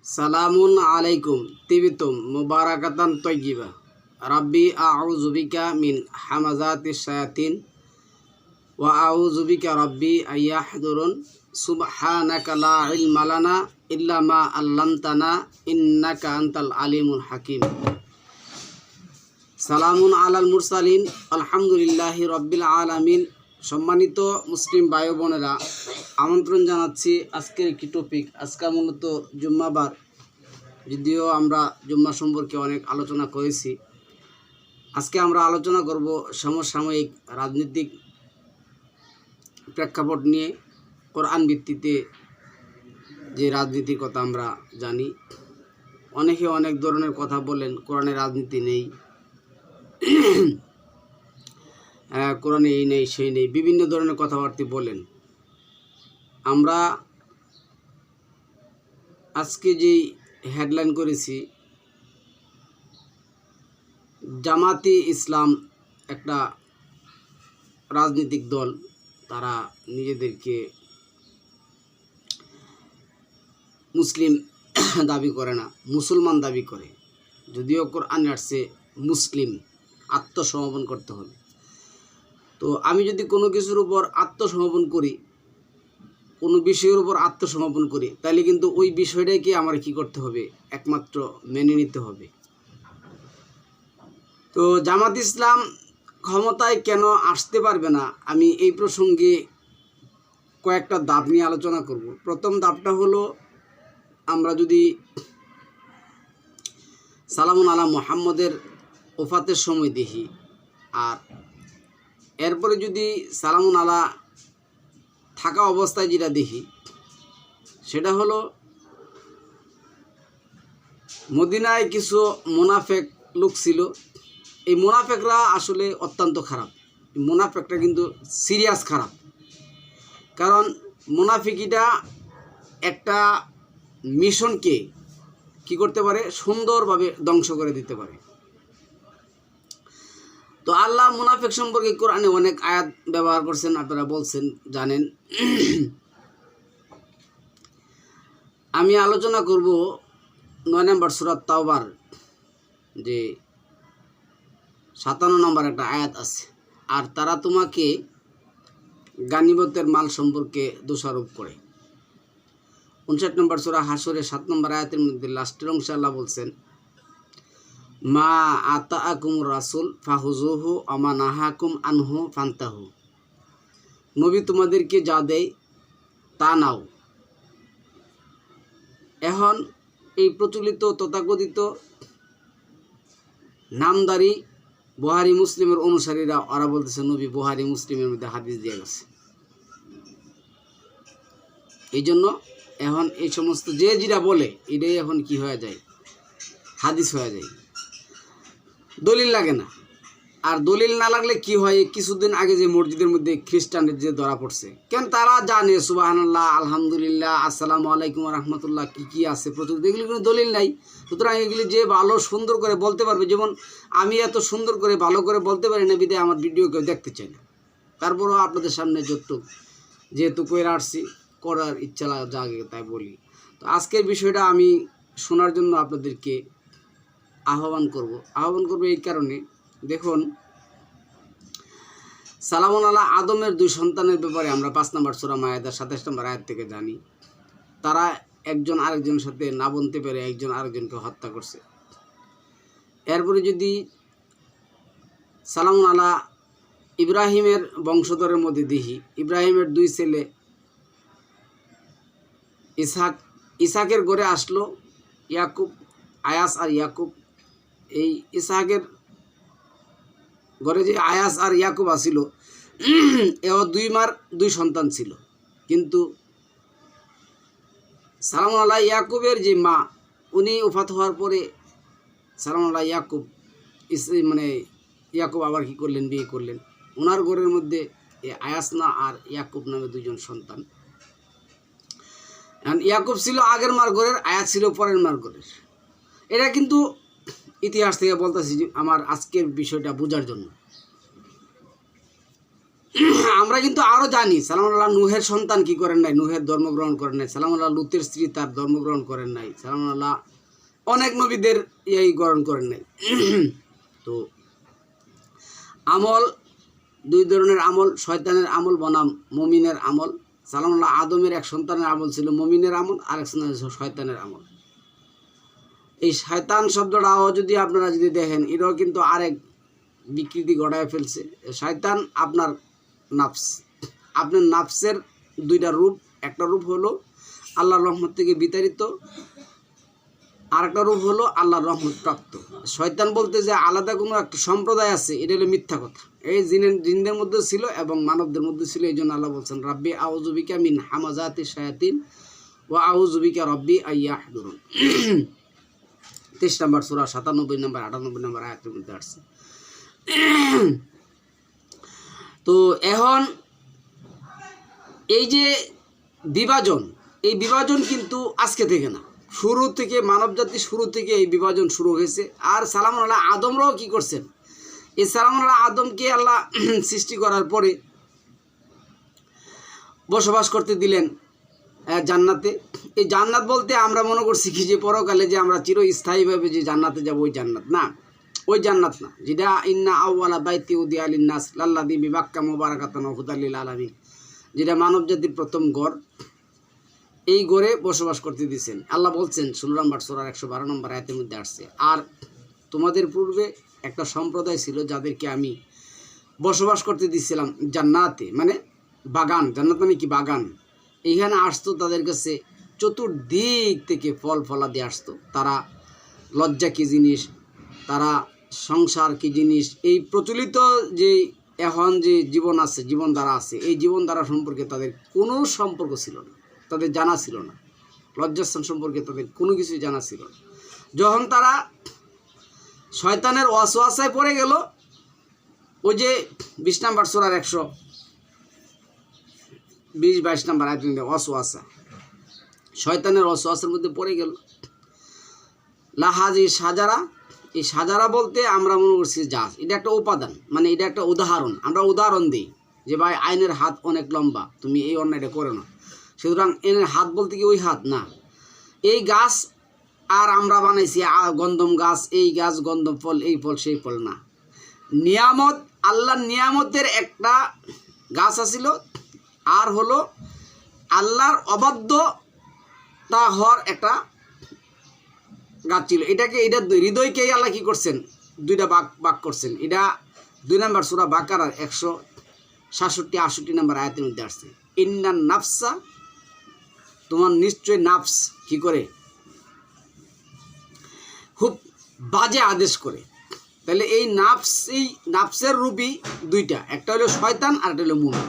সালামুন আলাইকুম তিবিতুম মুবারাকাতান তয়্যিবা রাব্বি আউযু বিকা মিন হামাযাতিশ শায়াতিন ওয়া আউযু বিকা রাব্বি আইয়াহদুরুন সুবহানাকা লা ইলমা লানা ইল্লা মা আল্লামতানা ইন্নাকা আনতাল আলিমুল হাকিম। সালামুন আলাল মুরসালিন আলহামদুলিল্লাহি রাব্বিল আলামিন। সম্মানিত মুসলিম ভাই বোনেরা, আমন্ত্রণ জানাচ্ছি আজকের একটি টপিক। আজকে মূলত জুম্মাবার, যদিও আমরা জুম্মা সম্পর্কে অনেক আলোচনা করেছি। আজকে আমরা আলোচনা করব সমসাময়িক রাজনৈতিক প্রেক্ষাপট নিয়ে। কোরআন ভিত্তিতে যে রাজনীতির কথা আমরা জানি, অনেকে অনেক ধরনের কথা বলেন, কোরআনে রাজনীতি নেই, কোরআনে এই নেই সেই নেই, বিভিন্ন ধরনের কথাবার্তা বলেন। আমরা আজকে যেই হেডলাইন করেছি, জামাতি ইসলাম একটা রাজনৈতিক দল, তারা নিজেদেরকে মুসলিম দাবি করে না, মুসলমান দাবি করে। যদিও কোরআনে আসছে মুসলিম, আত্মসমর্পণ করতে হবে। তো আমি যদি কোনো কিছুর উপর আত্মসমর্পণ করি, কোনো বিষয়ের উপর আত্মসমর্পণ করি, তাহলে কিন্তু ওই বিষয়টাকে আমার কি করতে হবে, একমাত্র মেনে নিতে হবে। তো জামাত ইসলাম ক্ষমতায় কেন আসতে পারবে না, আমি এই প্রসঙ্গে কয়েকটা ধাপ নিয়ে আলোচনা করব। প্রথম ধাপটা হলো, আমরা যদি সালামুন আলা মুহাম্মদের ওফাতের সময় দেখি, আর এরপরে যদি সালামুন আলা থাকা অবস্থায় যেটা দেখি, সেটা হলো মদিনায় কিছু মুনাফেক লোক ছিল। এই মুনাফেকরা আসলে অত্যন্ত খারাপ। মুনাফেকটা কিন্তু সিরিয়াস খারাপ, কারণ মুনাফিকিটা একটা মিশনকে কি করতে পারে, সুন্দরভাবে ধ্বংস করে দিতে পারে। তো আল্লাহ মুনাফিক সম্পর্কে কোরআনে অনেক আয়াত ব্যবহার করছেন, আপনারা বলছেন, জানেন। আমি আলোচনা করব 9 নম্বর সূরা তাওবার যে 57 নম্বর একটা আয়াত আছে। আর তারা তোমাকে গানিমতের মাল সম্পর্কে দোষারোপ করে। 59 নম্বর সূরা হাসরের 7 নম্বর আয়াতের মধ্যে লাস্টের অংশে আল্লাহ বলছেন, মা আতাআকুম রাসূল ফাহুজুহু আমা নাহাকুম আনহু ফান্তাহু। নবী তোমাদেরকে যা দেয় তা নাও। এখন এই প্রচলিত তথাকথিত নামদারি বুহারি মুসলিমের অনুসারীরা ওরা বলতেছে নবী বুহারি মুসলিমের মধ্যে হাদিস দিয়ে গেছে। এই জন্য এখন এই সমস্ত যে যেটা বলে, এটাই এখন কি হয়ে যায়, হাদিস হয়ে যায়, দলিল লাগে না। আর দলিল না লাগলে কি হয়, কিছুদিন আগে যে মসজিদের মধ্যে খ্রিস্টানদের যে ধরা পড়ছে, কেন তারা জানে সুবহানাল্লাহ, আলহামদুলিল্লাহ, আসসালামু আলাইকুম রহমতুল্লাহ কি কি আছে প্রচুর, এগুলি কোনো দলিল নাই। সুতরাং এগুলি যে ভালো সুন্দর করে বলতে পারবে, যেমন আমি এত সুন্দর করে ভালো করে বলতে পারি না, বিধায় আমার ভিডিও কেউ দেখতে চায় না। তারপরও আপনাদের সামনে যতটুক যেহেতু কইরা আসছি, করার ইচ্ছা জাগে তাই বলি। তো আজকের বিষয়টা আমি শোনার জন্য আপনাদেরকে আহ্বান করব এই কারণে, দেখুন, সালামুন আলা আদমের 2 সন্তানের ব্যাপারে আমরা 5 নম্বর সূরা মায়েদার 27 নম্বর আয়াত থেকে জানি। তারা একজন আরেকজনের সাথে না বলতে পেরে একজন আরেকজনকে হত্যা করছে। এরপরে যদি সালামুন আলা ইব্রাহিমের বংশধরের মধ্যে দেখি, ইব্রাহিমের 2 ছেলে ইসাকের ঘরে আসলো ইয়াকুব, আয়াস আর ইয়াকুব। এই ইসাকের ঘরে যে আয়াস আর ইয়াকুব আসিল, এও 2 মার 2 সন্তান ছিল। কিন্তু সালামুন আলাহ ইয়াকুবের যে মা, উনি ওফাত হওয়ার পরে সালামুন আলাহ ইয়াকুব ইয়াকুব আবার কি করলেন, বিয়ে করলেন। ওনার ঘরের মধ্যে আয়াসনা আর ইয়াকুব নামে 2 জন সন্তান। ইয়াকুব ছিল আগের মার ঘরের, আয়াস ছিল পরের মার ঘরের। এটা কিন্তু ইতিহাস থেকে বলতেছি আমার আজকের বিষয়টা বোঝার জন্য। আমরা কিন্তু আরও জানি সালামুল্লাহ নূহের সন্তান কি করেন নাই, নূহের ধর্মগ্রহণ করেন নাই। সালামুল্লাহ লুতের স্ত্রী তার ধর্মগ্রহণ করেন নাই। সালামুল্লাহ অনেক নবীদের গ্রহণ করেন নাই। তো আমল দুই ধরনের আমল, শয়তানের আমল বনাম মমিনের আমল। সালামুল্লাহ আদমের এক সন্তানের আমল ছিল মমিনের আমল, আরেক সন্তানের শয়তানের আমল। এই শয়তান শব্দটাও যদি আপনারা যদি দেখেন, এটাও কিন্তু আরেক বিকৃতি ঘটায় ফেলছে। শয়তান আপনার নাফস, আপনার নাফসের দুইটা রূপ। একটা রূপ হলো আল্লাহর রহমত থেকে বিতাড়িত, আর একটা রূপ হলো আল্লাহর রহমত প্রাপ্ত। শয়তান বলতে যে আলাদা কোনো একটা সম্প্রদায় আছে, এটা হলো মিথ্যা কথা। এই জিনদের মধ্যে ছিল এবং মানবদের মধ্যে ছিল। এই জন্য আল্লাহ বলছেন রাব্বি আউযু বিকা মিন হামাযাতি শায়াতিন ওয়া আউযু বিকা রাব্বি আইয়াহদুরুন। 23 নম্বর সূরা 97 নম্বর 98 নম্বর আয়াতের মধ্যে আসছে। তো এখন এই যে বিভাজন, এই বিভাজন কিন্তু আজকে থেকে না, শুরু থেকে মানবজাতি শুরু থেকে এই বিভাজন শুরু হয়েছে। আর সালামুল্লাহ আদমরাও কি করছেন, এই সালামুল্লাহ আদমকে আল্লাহ সৃষ্টি করার পরে বসবাস করতে দিলেন জান্নাতে। এই জান্নাত বলতে আমরা মনে করছি কি যে পরকালে যে আমরা চিরস্থায়ীভাবে যে জান্নাতে যাব, ওই জান্নাত না, ওই জান্নাত না। যেটা ইন্না আউওয়ালা বাইতি উদিয়া লিন্নাস লাল্লাযী বিবাক্কা মুবারাকাতান ওয়া হুদাল লিল আলামিন, যেটা মানবজাতির প্রথম গড়, এই গড়ে বসবাস করতে দিয়েছেন। আল্লাহ বলছেন 16 নম্বর সূরার 112 নম্বর আয়াতের মধ্যে আসছে, আর তোমাদের পূর্বে একটা সম্প্রদায় ছিল যাদেরকে আমি বসবাস করতে দিয়েছিলাম জান্নাতে, মানে বাগান। জান্নাত মানে কি? বাগান। এইখানে আসতো, তাদের কাছে চতুর্দিক থেকে ফল ফলাদি আসতো। তারা লজ্জা কী জিনিস, তারা সংসার কী জিনিস, এই প্রচলিত যে এখন যে জীবনধারা আছে, এই জীবনধারা সম্পর্কে তাদের কোনো সম্পর্ক ছিল না, তাদের জানা ছিল না। লজ্জাস্থান সম্পর্কে তাদের কোনো কিছুই জানা ছিল না। যখন তারা শয়তানের ওয়াসওয়াসায় পড়ে গেল, ওই যে 20 নম্বর সূরার 120-22 নম্বর আয়াত, ওয়াসওয়াসা, শয়তানের ওয়াসওয়াসার মধ্যে পড়ে গেল। লাহাজি সাজারা, এই সাজারা বলতে আমরা মনে করছি জাহাজ, এটা একটা উপাদান, মানে এটা একটা উদাহরণ। আমরা উদাহরণ দিই যে ভাই আইনের হাত অনেক লম্বা, তুমি এই অন্যায়টা করো না। সুতরাং এনের হাত বলতে কি ওই হাত না, এই গাছ। আর আমরা বানাইছি গন্ধম গাছ, এই গাছ গন্ধম ফল, এই ফল সেই ফল না। নিয়ামত, আল্লাহর নিয়ামতের একটা গাছ আছিল, আর হলো আল্লাহর অবাধ্যতা হওয়ার একটা গাছ ছিল। এটা হৃদয়কে আল্লাহ কি করছেন, দুইটা ভাগ করছেন। এটা 2 নম্বর সূরা বাকারার 167-68 নম্বর আয়াতের মধ্যে আসছে, ইন্নান নাফসা, তোমার নিশ্চয় নাফস কি করে, খুব বাজে আদেশ করে। তাহলে এই নাফসের রূপই দুইটা, একটা হলো শয়তান আর একটা হলো মুমিন।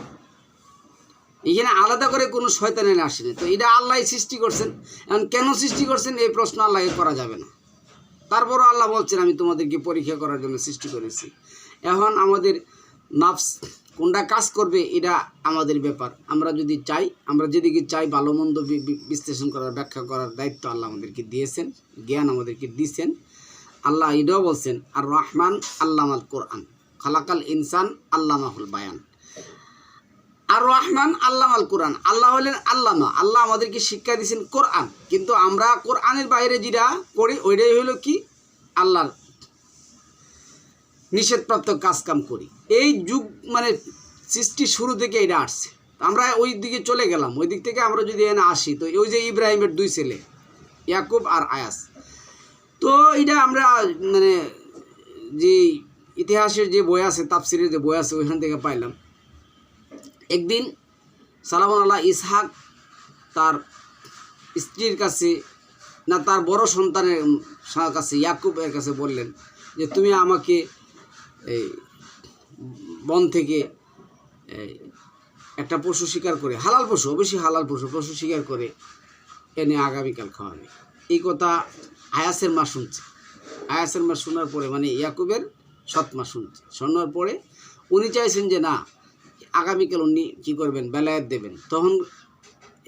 এখানে আলাদা করে কোনো শয়তান এনে আসেনি। তো এটা আল্লাহ সৃষ্টি করছেন। এখন কেন সৃষ্টি করছেন এই প্রশ্ন আল্লাহকে করা যাবে না। তারপরও আল্লাহ বলছেন আমি তোমাদেরকে পরীক্ষা করার জন্য সৃষ্টি করেছি। এখন আমাদের নাফস কোনটা কাজ করবে এটা আমাদের ব্যাপার। আমরা যদি চাই, আমরা যেদিকে চাই ভালো মন্দ বিশ্লেষণ করার, ব্যাখ্যা করার দায়িত্ব আল্লাহ আমাদেরকে দিয়েছেন, জ্ঞান আমাদেরকে দিয়েছেন। আল্লাহ এটাও বলছেন আর রহমান আল্লামাল কোরআন খালাকাল ইনসান আল্লামাহুল বায়ান। আর রহমান আল্লামাল কোরআন, আল্লাহ হলেন আল্লামা, আল্লাহ আমাদেরকে শিক্ষা দিয়েছেন কোরআন। কিন্তু আমরা কোরআনের বাইরে যেটা করি ওইটাই হলো কি, আল্লাহর নিষেধপ্রাপ্ত কাজকাম করি। এই যুগ মানে সৃষ্টির শুরু থেকে এটা আসছে। আমরা ওই দিকে চলে গেলাম, ওই দিক থেকে আমরা যদি এনে আসি, তো ওই যে ইব্রাহিমের 2 ছেলে ইয়াকুব আর আয়াস, তো এটা আমরা মানে যে ইতিহাসের যে বই আছে, তাফসিরের যে বই আছে, ওইখান থেকে পাইলাম। একদিন সালামুন আল্লাহ ইসহাক তার স্ত্রীর কাছে, না তার বড় সন্তানের কাছে, ইয়াকুবের কাছে বললেন যে তুমি আমাকে এই বন থেকে একটা পশু শিকার করে, হালাল পশু, অবশ্যই হালাল পশু শিকার করে এনে আগামীকাল খাওয়াবে। এই কথা আয়াসের মা শুনছে। আয়াসের মা শোনার পরে, মানে ইয়াকুবের সৎ মা শুনছে, শোনার পরে উনি চাইছেন যে না, আগামীকাল উনি কী করবেন, বেলায়েত দেবেন। তখন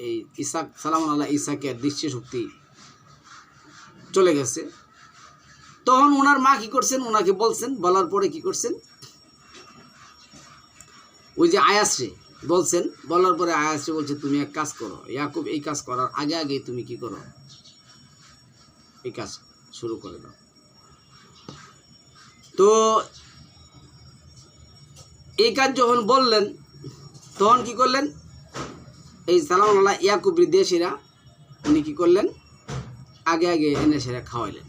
এই ইসাক সালামুন আল্লাহ ইসাকের দৃষ্টিশক্তি চলে গেছে। তখন ওনার মা কী করছেন, ওনাকে বলছেন, বলার পরে কী করছেন, ওই যে আয়াসরে বলছেন, বলার পরে আয়াসরে বলছে তুমি এক কাজ করো, ইয়াকুব এই কাজ করার আগে আগে তুমি কি করো, এই কাজ শুরু করে দাও। তো এই কাজ যখন বললেন তখন কি করলেন, এই সালাম আল্লাহ ইয়াকুব দেশিরা উনি কি করলেন, আগে আগে এনে সেরা খাওয়াইলেন,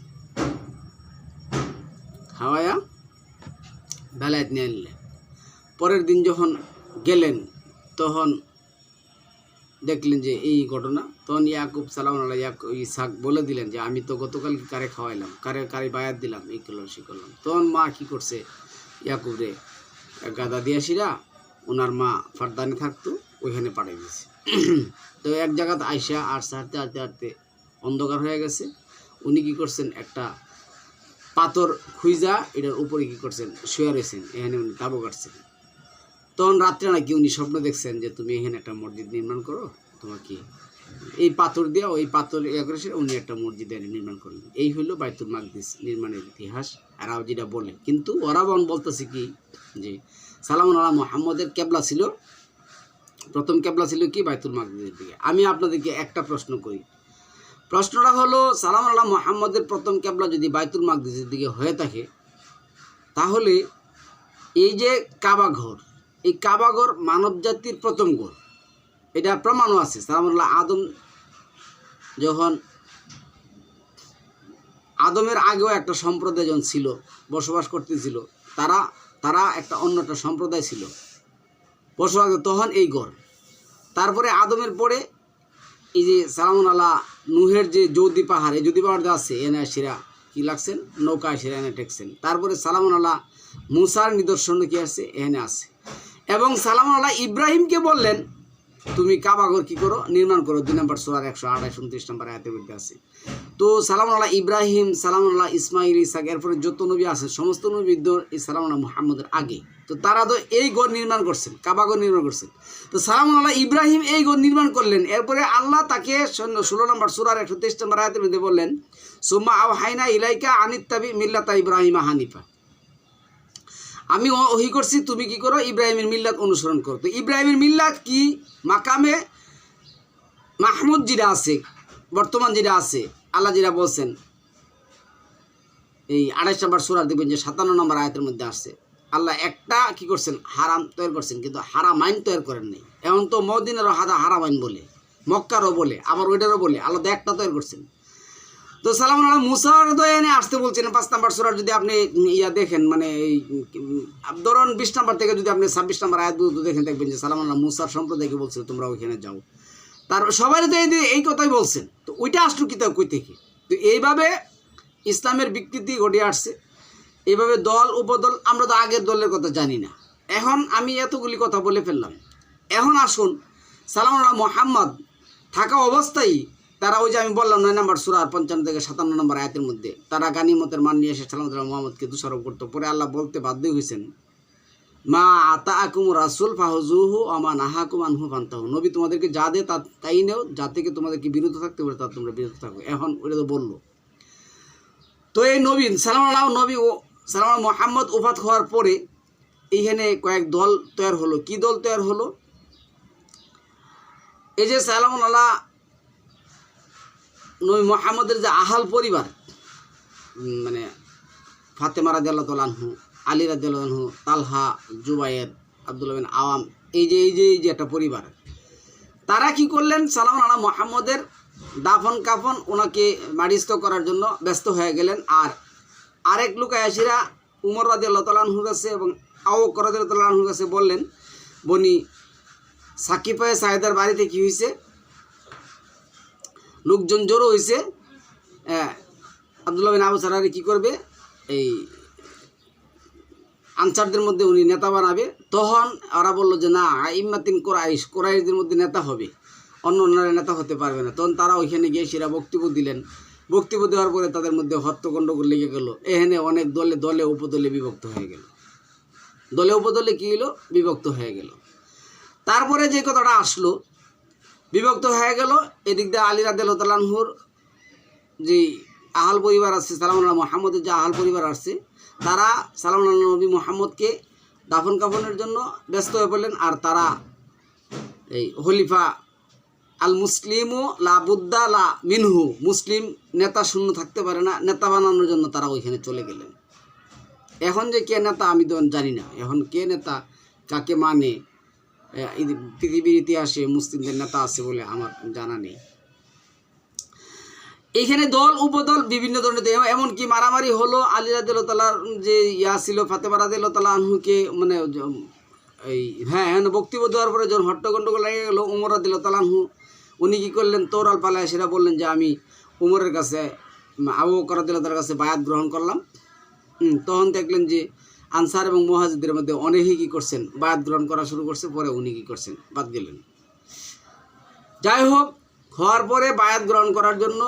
খাওয়াইয়া বেলায়েত নিয়ে নিলেন। পরের দিন যখন গেলেন তখন দেখলেন যে এই ঘটনা, তখন ইয়াকুব সালাম আল্লাহ ইসাক বলে দিলেন যে আমি তো গতকাল কারে খাওয়াইলাম, কারে বায়াত দিলাম, এই করলাম সে করলাম। তখন মা কি করছে, ইয়াকুব রে গাদা দিয়াসিরা ওনার মা ফারদানে থাকতো ওইখানে পাঠিয়ে দিয়েছে। তো এক জায়গাতে আইসা আর হাঁটতে হাঁটতে হাঁটতে অন্ধকার হয়ে গেছে। উনি কি করছেন, একটা পাথর খুঁজা এটার উপরে কি করছেন, শুয়ে রয়েছেন, এখানে উনি তাবু কাটছেন। তখন রাত্রে নাকি উনি স্বপ্ন দেখছেন যে তুমি এখানে একটা মসজিদ নির্মাণ করো, তোমার কি এই পাথর দিয়া ওই পাথর করেছে, উনি একটা মসজিদ নির্মাণ করলেন। এই হলো বাইতুল মাকদিস নির্মাণের ইতিহাস। আরাও যেটা বলে, কিন্তু ওরা বলতেছে কি যে সালামুন আলা মুহাম্মদের কেবলা ছিল, প্রথম কেবলা ছিল কি বাইতুল মাকদিসের দিকে। আমি আপনাদেরকে একটা প্রশ্ন করি, প্রশ্নটা হলো সালাম আল্লাহ মুহাম্মদের প্রথম কেবলা যদি বাইতুল মাকদিসের দিকে হয়ে থাকে, তাহলে এই যে কাবাঘর, এই কাবাঘর মানব জাতির প্রথম ঘর, এটা প্রমাণও আছে। সালাম আল্লাহ আদম যখন আদমের আগেও একটা সম্প্রদায় যখন ছিল, বসবাস করতেছিল, তারা একটা অন্য একটা সম্প্রদায় ছিল বসবাস, তখন এই ঘর। তারপরে আদমের পরে এই যে সালামুন আল্লাহ নুহের যে যৌদি পাহাড়, এই যৌদি পাহাড় আছে এনে সেরা কি লাগছেন, নৌকা সেরা এনে টেকছেন। তারপরে সালামুন আল্লাহ মুসার নিদর্শন কি আছে এখানে আছে। এবং সালামুন আল্লাহ ইব্রাহিমকে বললেন তুমি কাবাঘর কি করো, নির্মাণ করো। 2 নম্বর সূরার 128-29 নম্বর আয়াতের মধ্যে আছে। তো সালামুন আল্লাহ ইব্রাহিম, সালামুন আল্লাহ ইসমাইল, ইসাক, এরপরে যত নবী আছে সমস্ত নবী এই সালামুন আল্লাহ মুহাম্মদের আগে, তো তারা তো এই ঘর নির্মাণ করছেন, কাবাঘর নির্মাণ করছেন। তো সালামুন আল্লাহ ইব্রাহিম এই ঘর নির্মাণ করলেন। এরপরে আল্লাহ তাকে 16 নম্বর সূরার 123 নম্বর আয়াতের মধ্যে বললেন সুম্মা আওহাইনা ইলাইকা আনিত্তাবি মিল্লাতা ইব্রাহিমা হানিফা, আমি ওহি করছি তুমি কি করো, ইব্রাহিমের মিল্লাত অনুসরণ করো। তো ইব্রাহিমের মিল্লাত কি, মাকামে মাহমুদ যেটা আছে বর্তমান যেটা আছে, আল্লাহ যেটা বলছেন এই 28 নম্বর সূরা দেখবেন যে 57 নম্বর আয়াতের মধ্যে আসছে, আল্লাহ একটা কি করছেন, হারাম তৈরি করছেন, কিন্তু হারাম আইন তৈরি করেন নাই। এমন তো মদিনারও হারাম আইন বলে, মক্কারও বলে, আবার ওইটারও বলে, আল্লাহ একটা তৈরি করছেন। তো সালামুন আল্লাহ মুসার তো এনে আসতে বলছেন 5 নম্বর সূরা, যদি আপনি দেখেন মানে এই ধরুন 20 নম্বর থেকে যদি আপনি 26 নম্বর আয়াত দেখেন, দেখবেন যে সালামুন আল্লাহ মুসার সম্প্রদায়কে বলছিল তোমরা ওইখানে যাও। তার সবাই তো এই কথাই বলছেন। তো ওইটা আসলো কিতাব কই থেকে? তো এইভাবে ইসলামের বিকৃতি ঘটে আসছে, এইভাবে দল উপদল, আমরা তো আগের দলের কথা জানি না। এখন আমি এতগুলি কথা বলে ফেললাম। এখন আসুন সালামুন আল্লাহ মুহাম্মদ থাকা অবস্থায় তারা ওই যে আমি বললাম 9 নম্বর সূরা 55 থেকে 57 নম্বর আয়াতের মধ্যে তারা গানিমতের মান নিয়ে এসে সালামুন আল্লাহ মুহাম্মদকে দোষারোপ করতো। পরে আল্লাহ বলতে বাধ্য হয়েছেন মা আতাআকুম রাসূল ফাহুজুহু ওয়া মা নাহাকুম আনহু ফান্তাহু, নবী তোমাদেরকে যা দেয় তাই নেও, যা থেকে তোমাদেরকে বিরত থাকতে পারে তা তোমরা বিরত থাকো। এখন ওইটা তো বললো। তো এই নবী সালামুন আল্লাহ নবী ও সালামুন আল্লাহ মুহাম্মদ ওফাত হওয়ার পরে এইখানে কয়েক দল তৈরি হলো। কি দল তৈরি হলো? এই যে সালামুন আল্লাহ নবী মুহাম্মদের যে আহাল পরিবার, মানে ফাতেমা রাদিয়াল্লাহু তাআলা আনহু, আলী রাদিয়াল্লাহু আনহু, তালহা, জুবায়ের, আব্দুল্লাহ বিন আওয়াম, এই যে একটা পরিবার, তারা কি করলেন, সালামুন আল্লাহ মুহাম্মদের দাফন কাফন ওনাকে মারিস্থ করার জন্য ব্যস্ত হয়ে গেলেন। আর আরেক লোক আয়াসিরা উমর রাদিয়াল্লাহু তাআলা আনহুর কাছে এবং আবু বকর রাদিয়াল্লাহু তাআলা আনহুর কাছে বললেন, বনি সাকিফায়ে সাইদার বাড়িতে কি হয়েছে, লোকজন জড়ো হয়েছে, আব্দুল্লাহ বিন আবু সারারি কী করবে, এই আনসারদের মধ্যে উনি নেতা বানাবে। তখন ওরা বললো যে না, আইম্মাতিন কোরাইশদের মধ্যে নেতা হবে, অন্য অন্যরা নেতা হতে পারবে না। তখন তারা ওইখানে গিয়ে সেরা বক্তব্য দিলেন। বক্তব্য দেওয়ার পরে তাদের মধ্যে হত্যাকাণ্ডগুলো লেগে গেল। এখানে অনেক দলে উপদলে বিভক্ত হয়ে গেল। দলে উপদলে কী হলো, বিভক্ত হয়ে গেল। তারপরে যে কথাটা আসলো, বিভক্ত হয়ে গেল, এদিক দিয়ে আলী রাদিয়াল্লাহু তাআলা আনহুর যে আহাল পরিবার আছে, সালামুন আল্লাহ মুহাম্মদের যে আহাল পরিবার আছে, তারা সালামুন আল্লাহ নবী মুহাম্মদকে দাফন কাফনের জন্য ব্যস্ত হয়ে পড়লেন। আর তারা এই খলিফা আল মুসলিমু লা বুদ্দা লা মিনহু, মুসলিম নেতা শূন্য থাকতে পারে না, নেতা বানানোর জন্য তারা ওইখানে চলে গেলেন। এখন যে কে নেতা আমি তো জানি না, এখন কে নেতা কাকে মানে পৃথিবীর ইতিহাসে মুসলিমদের নেতা আছে বলে আমার জানা নেই। এইখানে দল উপদল বিভিন্ন ধরনের, এমনকি মারামারি হলো। আলী রাদিয়াল্লাহু তাআলার যে ইয়া ছিল, ফাতেমা রাদিয়াল্লাহু তাআলা আনহুকে মানে এই বক্তব্য দেওয়ার পরে যখন হট্টগন্ডগোল লেগে গেল, উমর রাদিয়াল্লাহু তাআলা আনহু উনি কী করলেন, তৌরাল পালায় সেটা বললেন যে আমি উমরের কাছে, আবু বকর রাদিয়াল্লাহু তাআলার কাছে বায়াত গ্রহণ করলাম। তখন দেখলেন যে আনসার এবং মুহাজিরদের মধ্যে অনেকেই কী করছেন, বায়াত গ্রহণ করা শুরু করছে। পরে উনি কী করছেন, বাদ গেলেন। যাই হোক, হওয়ার পরে বায়াত গ্রহণ করার জন্য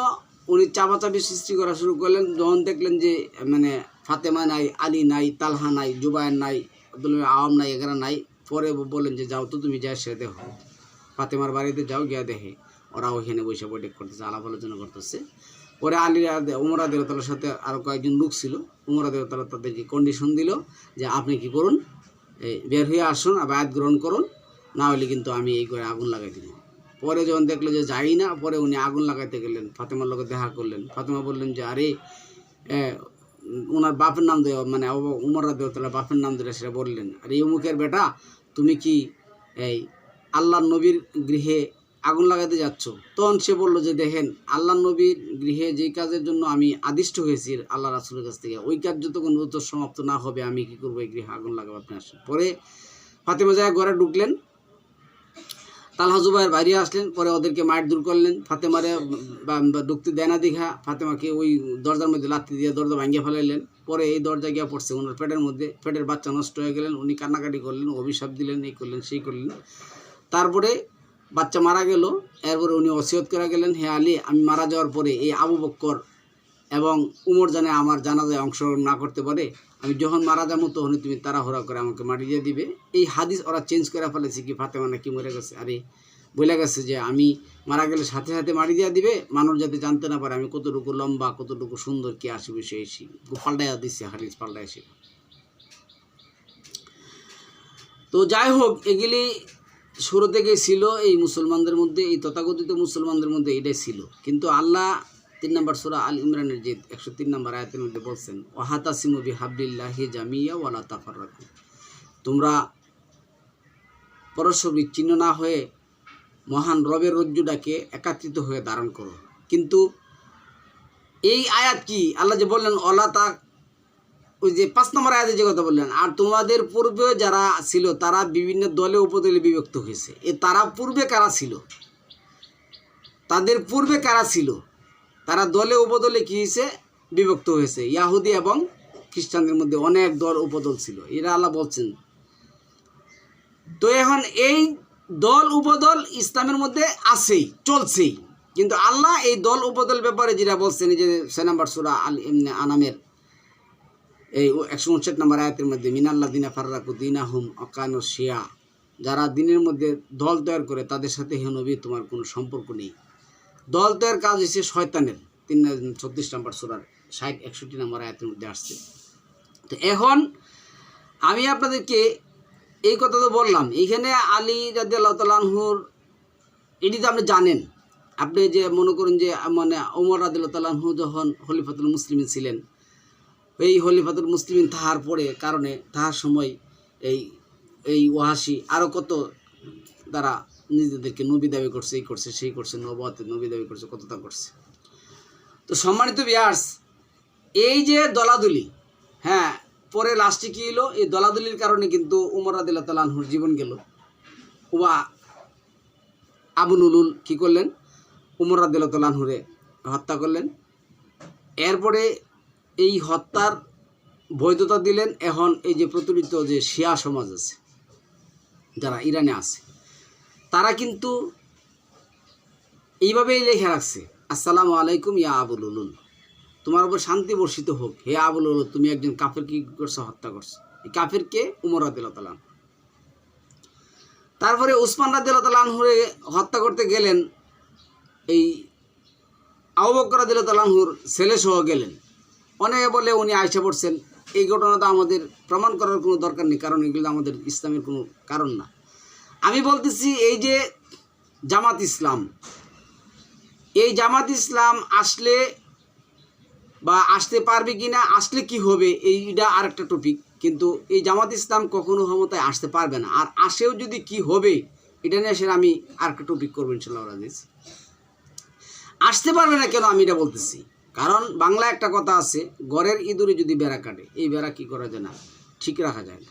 উনি চাপাচাপি সৃষ্টি করা শুরু করলেন। যখন দেখলেন যে মানে ফাতেমা নাই, আলী নাই, তালহা নাই, জুবায়ের নাই, আব্দুল আওয়াম নাই, এগারা নাই। পরে বললেন যে যাও তো তুমি যা সে দেখো, ফাতেমার বাড়িতে যাও, গিয়া দেখে ওরা ওইখানে বসে বৈঠক করতেছে, আলাপ আলোচনা করতেছে। পরে আলী উমর রাদিয়াল্লাহু তাআলার সাথে আরও কয়েকজন লোক ছিল। উমর রাদিয়াল্লাহু তাআলা তাদেরকে কন্ডিশন দিল যে আপনি কি করুন, বের হয়ে আসুন, বায়াত গ্রহণ করুন, না হলে কিন্তু আমি এই করে আগুন লাগাই দিব। পরে যখন দেখলো যে যাই না, পরে উনি আগুন লাগাইতে গেলেন, ফাতেমার লোকে দেখা করলেন। ফাতেমা বললেন যে আরে ওনার বাপের নাম দেওয়া, মানে উমর রাদিয়াল্লাহু তাআলার বাপের নাম দিলে সেটা বললেন, আরে অমুকের বেটা, তুমি কি এই আল্লাহর নবীর গৃহে আগুন লাগাতে যাচ্ছ? তখন সে বলল যে দেখেন, আল্লাহ নবীর গৃহে যেই কাজের জন্য আমি আদিষ্ট হয়েছি আল্লাহ রাসূলের কাছ থেকে, ওই কাজ যতক্ষণ সমাপ্ত না হবে আমি কি করবো, এই গৃহে আগুন লাগাবো, আপনি আসেন। পরে ফাতেমা যায় ঘরে ঢুকলেন, তালহা জুবায়ের বাইরে আসলেন। পরে ওদেরকে মাইট দূর করলেন। ফাতেমারে ঢুকতে দেয় না দেখা ফাতেমাকে ওই দরজার মধ্যে লাথি দিয়ে দরজা ভাঙিয়ে ফেলাইলেন। পরে এই দরজা গিয়ে পড়ছে ওনার পেটের মধ্যে, পেটের বাচ্চা নষ্ট হয়ে গেলেন। উনি কান্নাকাটি করলেন, অভিশাপ দিলেন, এই করলেন সেই করলেন। তারপরে বাচ্চা মারা গেল। এরপরে উনি ওসিয়ত করে গেলেন, হে আলী, আমি মারা যাওয়ার পরে এই আবু বকর এবং উমর জানে আমার জানাজায় অংশগ্রহণ না করতে পারে, আমি যখন মারা যাবো তখন তুমি তাড়াহুড়া করে আমাকে মাটি দিয়ে দিবে। এই হাদিস ওরা চেঞ্জ করে ফেলেছে কি ফাতেমা নাকি মরে গেছে, আরে বলে গেছে যে আমি মারা গেলে সাথে সাথে মাটি দিয়ে দিবে, মানুষ যাতে জানতে না পারে আমি কতটুকু লম্বা, কতটুকু সুন্দর, কি আসে বিষয় এসি পাল্টাইয়া দিচ্ছে, হাদিস পাল্টায় এসে। তো যাই হোক, এগুলি শুরু থেকে ছিল এই মুসলমানদের মধ্যে, এই তথাকথিত মুসলমানদের মধ্যে এটাই ছিল। কিন্তু আল্লাহ 3 নম্বর সূরা আল ইমরানের যে 103 নম্বর আয়াতের মধ্যে বলছেন, ওয়াহতাসিমু বিহাবলিল্লাহি জামিয়া ওয়ালা তাফাররাকু, তোমরা পরস্পর বিচ্ছিন্ন না হয়ে মহান রবের রজ্জুটাকে একত্রিত হয়ে ধারণ করো। কিন্তু এই আয়াত কি আল্লাহ যে বললেন ওয়ালা তা, ওই যে 5 নম্বর আয়াতে যে কথা বললেন, আর তোমাদের পূর্বে যারা ছিল তারা বিভিন্ন দলে উপদলে বিভক্ত হয়েছে। তারা পূর্বে কারা ছিল, তাদের পূর্বে কারা ছিল, তারা দলে উপদলে কি হয়েছে, বিভক্ত হয়েছে। ইয়াহুদি এবং খ্রিস্টানদের মধ্যে অনেক দল উপদল ছিল, এরা আল্লাহ বলছেন। তো এখন এই দল উপদল ইসলামের মধ্যে আছেই, চলছেই। কিন্তু আল্লাহ এই দল উপদল ব্যাপারে যেটা বলছেন, যে 6 নম্বর সূরা আল আনামের এই 159 নম্বর আয়াতের মধ্যে, মিনাল্লাযিনা ফাররাকু দীনাহুম ওয়াকানু শিয়া, যারা দিনের মধ্যে দল তৈরি করে তাদের সাথে হে নবী তোমার কোনো সম্পর্ক নেই। দল তৈরির কাজ হচ্ছে শয়তানের। 36 নম্বর সূরার 60-61 নম্বর আয়াতের মধ্যে আসছে। তো এখন আমি আপনাদেরকে এই কথা তো বললাম, এইখানে আলী রাদিয়াল্লাহু তাআলা আনহুর এটি তো আপনি জানেন। আপনি যে মনে করুন যে মানে ওমর রাদিয়াল্লাহু তাআলা আনহু যখন খলিফাতুল মুসলিমিন ছিলেন, এই খলিফাতুল মুসলিমিন তাহার পরে কারণে তাহার সময় এই ওয়াহাসি আরও কত তারা নিজেদেরকে নবী দাবি করছে, এই করছে সেই করছে, নবুয়তের নবী দাবি করছে, কতটা করছে। তো সম্মানিত ভিউয়ার্স, এই যে দলাদলি, পরে লাস্টে কী হলো, এই দলাদলির কারণে কিন্তু উমর রাদিয়াল্লাহু তাআলা আনহুর জীবন গেল। আবু লুলুল কী করলেন, উমর রাদিয়াল্লাহু তাআলা আনহুরে হত্যা করলেন। এরপরে এই হত্যার বৈধতা দিলেন। এখন এই যে প্রচলিত যে শিয়া সমাজ আছে, যারা ইরানে আছে, তারা কিন্তু এইভাবেই লেখা রাখছে, আসসালামু আলাইকুম ইয়া আবু লুলুল, তোমার উপর শান্তি বর্ষিত হোক হে আবু লুলুল, তুমি একজন কাফের কি করছো, হত্যা করছো। এই কাফেরকে উমর রাদিয়াল্লাহু তাআলা। তারপরে উসমান রাদিয়াল্লাহু তাআলা আনহুরে হত্যা করতে গেলেন, এই আবু বকর রাদিয়াল্লাহু তাআলা আনহুর ছেলে সহ গেলেন। অনেকে বলে উনি আইসা পড়ছেন এই ঘটনাটা আমাদের প্রমাণ করার কোনো দরকার নেই, কারণ এগুলো আমাদের ইসলামের কোনো কারণ না। আমি বলতেছি এই যে জামাত ইসলাম, এই জামাত ইসলাম আসলে বা আসতে পারবে কি না, আসলে কি হবে, এইটা আরেকটা টপিক। কিন্তু এই জামাত ইসলাম কখনো ক্ষমতায় আসতে পারবে না, আর আসেও যদি কি হবে এটা নিয়ে আসলে আমি আরেকটা টপিক করবো ইনশাল্লাহ রাজিজ। আসতে পারবে না কেন আমি এটা বলতেছি, কারণ বাংলা একটা কথা আছে, ঘরের ইঁদুরে যদি বেড়া কাটে, এই বেড়া কি করা যায় না, ঠিক রাখা যায় না।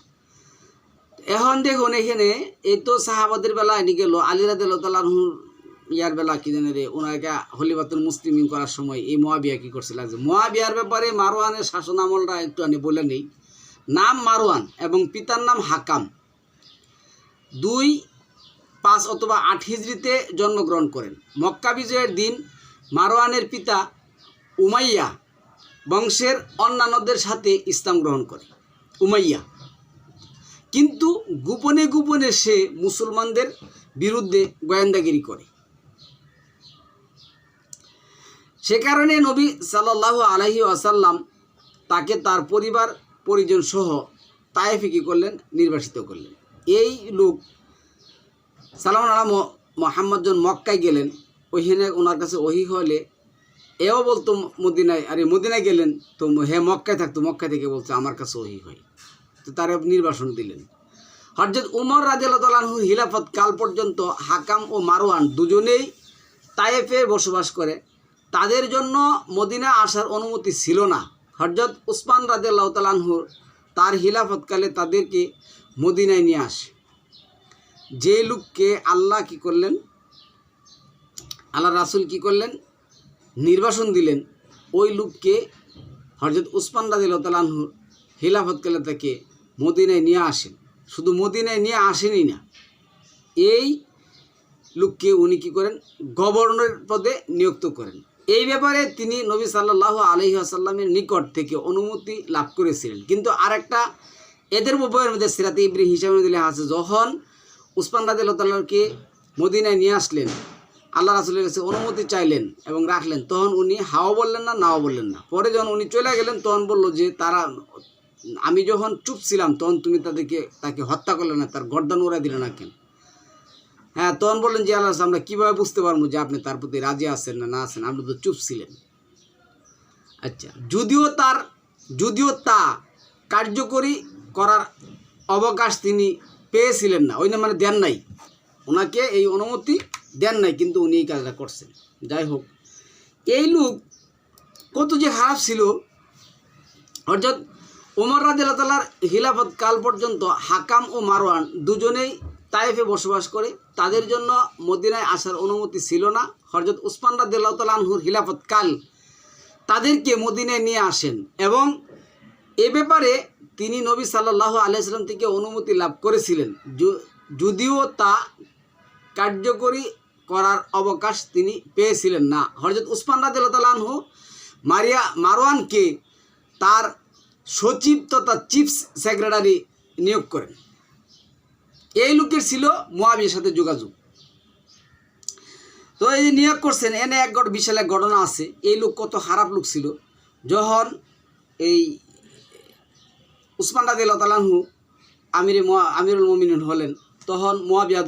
এখন দেখুন এখানে এই তো সাহাবাদের বেলা এনে গেল, আলী রাদিয়াল্লাহু তাআলা আনহুর ইয়ার বেলা কি জানে রে, ওনাকে খলিফাতুল মুসলিমিন করার সময় এই মুয়াবিয়া কি করছে লাগছে। মুয়াবিয়ার ব্যাপারে মারওয়ানের শাসন আমলটা একটু আমি বলে নেই। নাম মারওয়ান এবং পিতার নাম হাকাম, 2-5 অথবা 8 হিজরিতে জন্মগ্রহণ করেন। মক্কা বিজয়ের দিন মারওয়ানের পিতা উমাইয়া বংশের অন্যান্যদের সাথে ইসলাম গ্রহণ করে। উমাইয়া কিন্তু গোপনে গোপনে সে মুসলমানদের বিরুদ্ধে গোয়েন্দাগিরি করে। সে কারণে নবী সাল্লাল্লাহু আলাইহি ওয়াসাল্লাম তাকে তার পরিবার পরিজন সহ তায়েফে কি করলেন, নির্বাসিত করলেন। এই লোক সালাম আলা মোহাম্মদ জন মক্কায় গেলেন, ওইখানে ওনার কাছে ওহি হলে এও বলতো মদিনায়, আরে মদিনায় গেলেন তো হে মক্কায় থাকতো, মক্কা থেকে বলছে আমার কাছে ওহি হয়, তো তারা নির্বাসন দিলেন। হযরত উমর রাদিয়াল্লাহু তাআলা আনহু খিলাফত কাল পর্যন্ত হাকাম ও মারওয়ান দুজনেই তায়েফে বসবাস করে, তাদের জন্য মদিনা আসার অনুমতি ছিল না। হযরত উসমান রাদিয়াল্লাহু তাআলা আনহু তার খিলাফতকালে তাদেরকে মদিনায় নিয়ে আসে। যে লোককে আল্লাহ কি করলেন, আল্লাহ রাসূল কি করলেন, নির্বাসন দিলেন, ওই লোককে হযরত উসমান রাদিয়াল্লাহু তাআলা আনহু খিলাফতকালে তাকে মদিনায় নিয়ে আসেন। শুধু মদিনায় নিয়ে আসেনই না, এই লোককে উনি কী করেন, গভর্নর পদে নিযুক্ত করেন। এই ব্যাপারে তিনি নবী সাল্লাল্লাহু আলাইহি ওয়াসাল্লামের নিকট থেকে অনুমতি লাভ করেছিলেন। কিন্তু আরেকটা এদের বইয়ের মধ্যে সিরাতে ইবনে হিশাম আছে, যখন উসমান রাদিয়াল্লাহু তাআলাকে মদিনায় নিয়ে আসলেন, আল্লাহ রাসূলের কাছে অনুমতি চাইলেন এবং রাখলেন, তখন উনি হাও বললেন না, নাও বললেন না। পরে যখন উনি চলে গেলেন তখন বলল যে তারা, আমি যখন চুপ ছিলাম তখন তুমি তাকে হত্যা করলে না, তার গর্দান উড়াই দিলে না কেন? হ্যাঁ, তখন বললেন যে আল্লাহ, আমরা কীভাবে বুঝতে পারবো যে আপনি তার প্রতি রাজি আছেন না আছেন, আপনি তো চুপ ছিলেন। আচ্ছা, যদিও তা কার্যকরী করার অবকাশ তিনি পেয়েছিলেন না, ওই না মানে দেন নাই, ওনাকে এই অনুমতি দেন নাই, কিন্তু উনি এই কাজটা করছেন। যাই হোক, এই লোক কত যে খারাপ ছিল। অর্থাৎ ওমর রাদিয়াল্লাহু তাআলার খিলাফত কাল পর্যন্ত হাকাম ও মারওয়ান দুজনেই তায়েফে বসবাস করে, তাদের জন্য মদিনায় আসার অনুমতি ছিল না। হযরত উসমান রাদিয়াল্লাহু তাআলা আনহুর খিলাফত কাল তাদেরকে মদিনায় নিয়ে আসেন এবং এ ব্যাপারে তিনি নবী সাল্লাল্লাহু আলাইহি ওয়াসাল্লাম থেকে অনুমতি লাভ করেছিলেন, যদিও তা কার্যকরী করার অবকাশ তিনি পেয়েছিলেন না। হযরত উসমান রাদিয়াল্লাহু তাআলা আনহু মারওয়ানকে তার সচিব তথা চিফ সেক্রেটারি নিয়োগ করেন। এই লোকের ছিল মুয়াবিয়ার সাথে যোগাযোগ। তো এই যে নিয়োগ করছেন, এনে বিশাল এক ঘটনা আছে। এই লোক কত খারাপ লোক ছিল। যখন এই উসমান রাদিয়াল্লাহু তাআলা আনহু আমিরুল মুমিনিন হলেন, তখন মুয়াবিয়া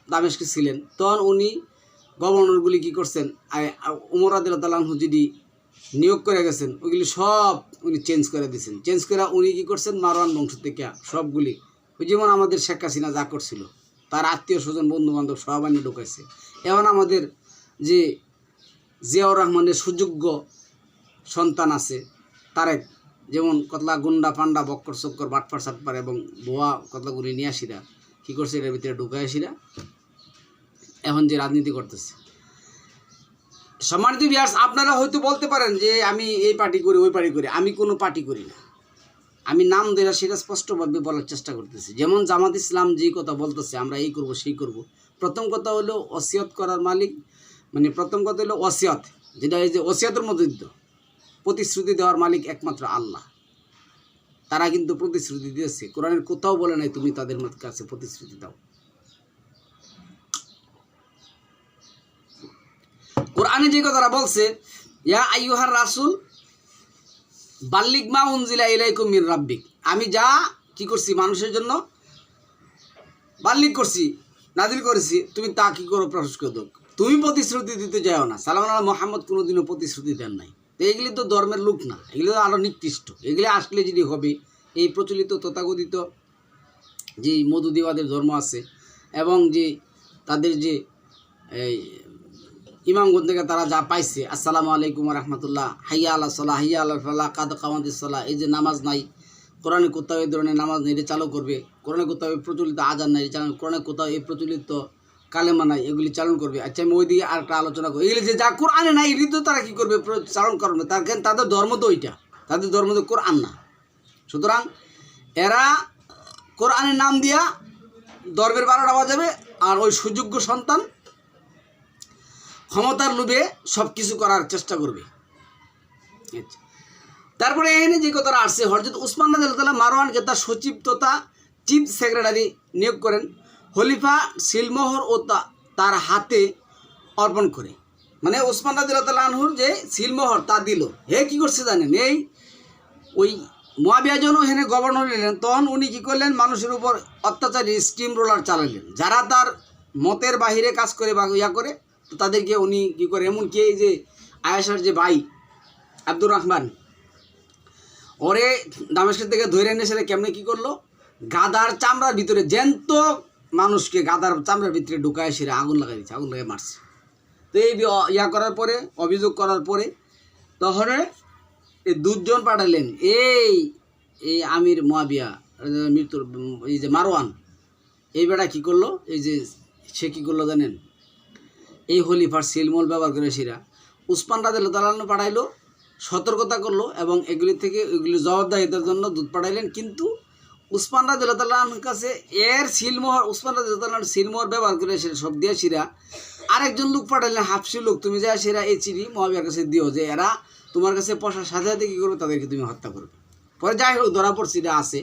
দামেস্কে ছিলেন। তখন উনি গভর্নরগুলি কী করছেন, উমর রাদিয়াল্লাহু তাআলা আনহু যদি নিয়োগ করে গেছেন ওইগুলি সব উনি চেঞ্জ করে দিয়েছেন। চেঞ্জ করে উনি কী করছেন, মারওয়ান বংশ থেকে সবগুলি, ওই যেমন আমাদের শেখ হাসিনা যা করছিল, তার আত্মীয় স্বজন বন্ধু বান্ধব সব আনি ঢুকাইছে। এখন আমাদের যে জিয়াউর রহমানের সুযোগ্য সন্তান আছে তারেক, যেমন কতলা গুন্ডা পান্ডা বক্কর চক্কর বাটপার সাটপার এবং বোয়া কতলাগুলি নিয়ে আসিরা কী করছে, এর ভিতরে ঢুকাই আসিরা এখন যে রাজনীতি করতেছে। সম্মানিত ভিউয়ার্স, আপনারা হয়তো বলতে পারেন যে আমি এই পার্টি করি ওই পার্টি করি। আমি কোনো পার্টি করি না, আমি নাম দেওয়া সেটা স্পষ্টভাবে বলার চেষ্টা করতেছি। যেমন জামাত ইসলাম যে কথা বলতেছে আমরা এই করব সেই করব, প্রথম কথা হলো ওসিয়ত করার মালিক, মানে প্রথম কথা হলো ওসিয়ত, যেটা এই যে ওসিয়তের মধ্যে প্রতিশ্রুতি দেওয়ার মালিক একমাত্র আল্লাহ। তারা কিন্তু প্রতিশ্রুতি দিয়েছে, কোরআনের কোথাও বলে নাই তুমি তাদের কাছে প্রতিশ্রুতি দাও। কোরআনে যে কথাটা বলছে, ইয়া আইয়ুহার রাসূল বাল্লিগ মা উনজিলা ইলাইকুম মির রাব্বিক, আমি যা কি করছি মানুষের জন্য বাল্লিগ করছি, নাজিল করেছি, তুমি তা কি করো প্রকাশ করে দাও। তুমি প্রতিশ্রুতি দিতে যাও না। সালাম আল্লাহ মোহাম্মদ কোনোদিনও প্রতিশ্রুতি দেন নাই। তো এগুলি তো ধর্মের লোক না, এগুলি তো আরও নিকৃষ্ট। এগুলি আসলে যদি হবে এই প্রচলিত তথাকথিত যে মধুদিবাদের ধর্ম আছে এবং যে তাদের যে এই ইমামগঞ্জ থেকে তারা যা পাইছে, আসসালামু আলাইকুম রহমতুল্লাহ, হাইয়া আল্লাহ সাল্লাহ, হাইয়া আল্লাহ ফাল্লাহ, কাদ কামাদিস সাল্লাহ, এই যে নামাজ নাই, কোরআনে কোথাও এই ধরনের নামাজ নেই, এটা চালু করবে। কোরআনে কোথাও এই প্রচলিত আজান নাই, কোরআনে কোথাও এই প্রচলিত কালেমা নাই, এগুলি চালন করবে। আচ্ছা, আমি ওই দিকে আরেকটা আলোচনা করি। এগুলি যে যা কোরআনে নাই এগুলি তো তারা কী করবে, চালন করবে। তাদের ধর্ম তো ওইটা, তাদের ধর্ম তো কোরআন না। সুতরাং এরা কোরআনের নাম দিয়া ধর্মের 12টা বাজাবে, আর ওই সুযোগ্য সন্তান ক্ষমতার লোভে সব কিছু করার চেষ্টা করবে। তারপরে এখানে যে কথাটা আসছে, হযরত উসমান রাদিয়াল্লাহু মারওয়ানকে তার সচিব তথা চিফ সেক্রেটারি নিয়োগ করেন, খলিফা সিলমোহর ও তার হাতে অর্পণ করে। মানে উসমান রাদিয়াল্লাহু আনহুর যে সিলমোহর তা দিল। হে কী করছে জানেন, এই ওই মুয়াবিয়া যখন এখানে গভর্নর নিলেন, তখন উনি কী করলেন, মানুষের উপর অত্যাচারী স্টিম রোলার চালালেন। যারা তার মতের বাহিরে কাজ করে বা ইয়া করে তাদেরকে উনি কী করে, এমনকি এই যে আয়েশার যে ভাই আব্দুর রহমান, ওরে দামেস্কের থেকে ধরে এনে সেটা কেমনে কী করলো, গাদার চামড়ার ভিতরে, জ্যান্ত মানুষকে গাদার চামড়ার ভিতরে ঢুকায় সেটা আগুন লাগাই দিচ্ছে, আগুন লাগাই মারছে। তো এই ইয়া করার পরে, অভিযোগ করার পরে তখন এই 2 জন পাঠালেন, এই আমির মুয়াবিয়া মৃত্যুর এই যে মারওয়ান, এই বেটা কী করলো, এই যে সে কী করলো জানেন, এই খলিফার সিলমোহর ব্যবহার করে সেরা উসমান রাদিয়াল্লাহু আনহু পাঠাইলো, সতর্কতা করলো এবং এগুলি থেকে এগুলি জবাবদাহিতার জন্য দূত পাঠাইলেন। কিন্তু উসমান রাদিয়াল্লাহু আনহুর কাছে এর সিলমোহর, উসমান রাদিয়াল্লাহু আনহুর সিলমোহর ব্যবহার করে সেটা সব দিয়ে সিরা আরেকজন লোক পাঠাইলেন, হাফসি লোক, তুমি যা সেরা এই চিঠি মুয়াবিয়ার কাছে দিও যে এরা তোমার কাছে পয়সার সাথে সাথে কী করবে, তাদেরকে তুমি হত্যা করবে। পরে যাই হোক ধরা পড়ছে, এটা আছে,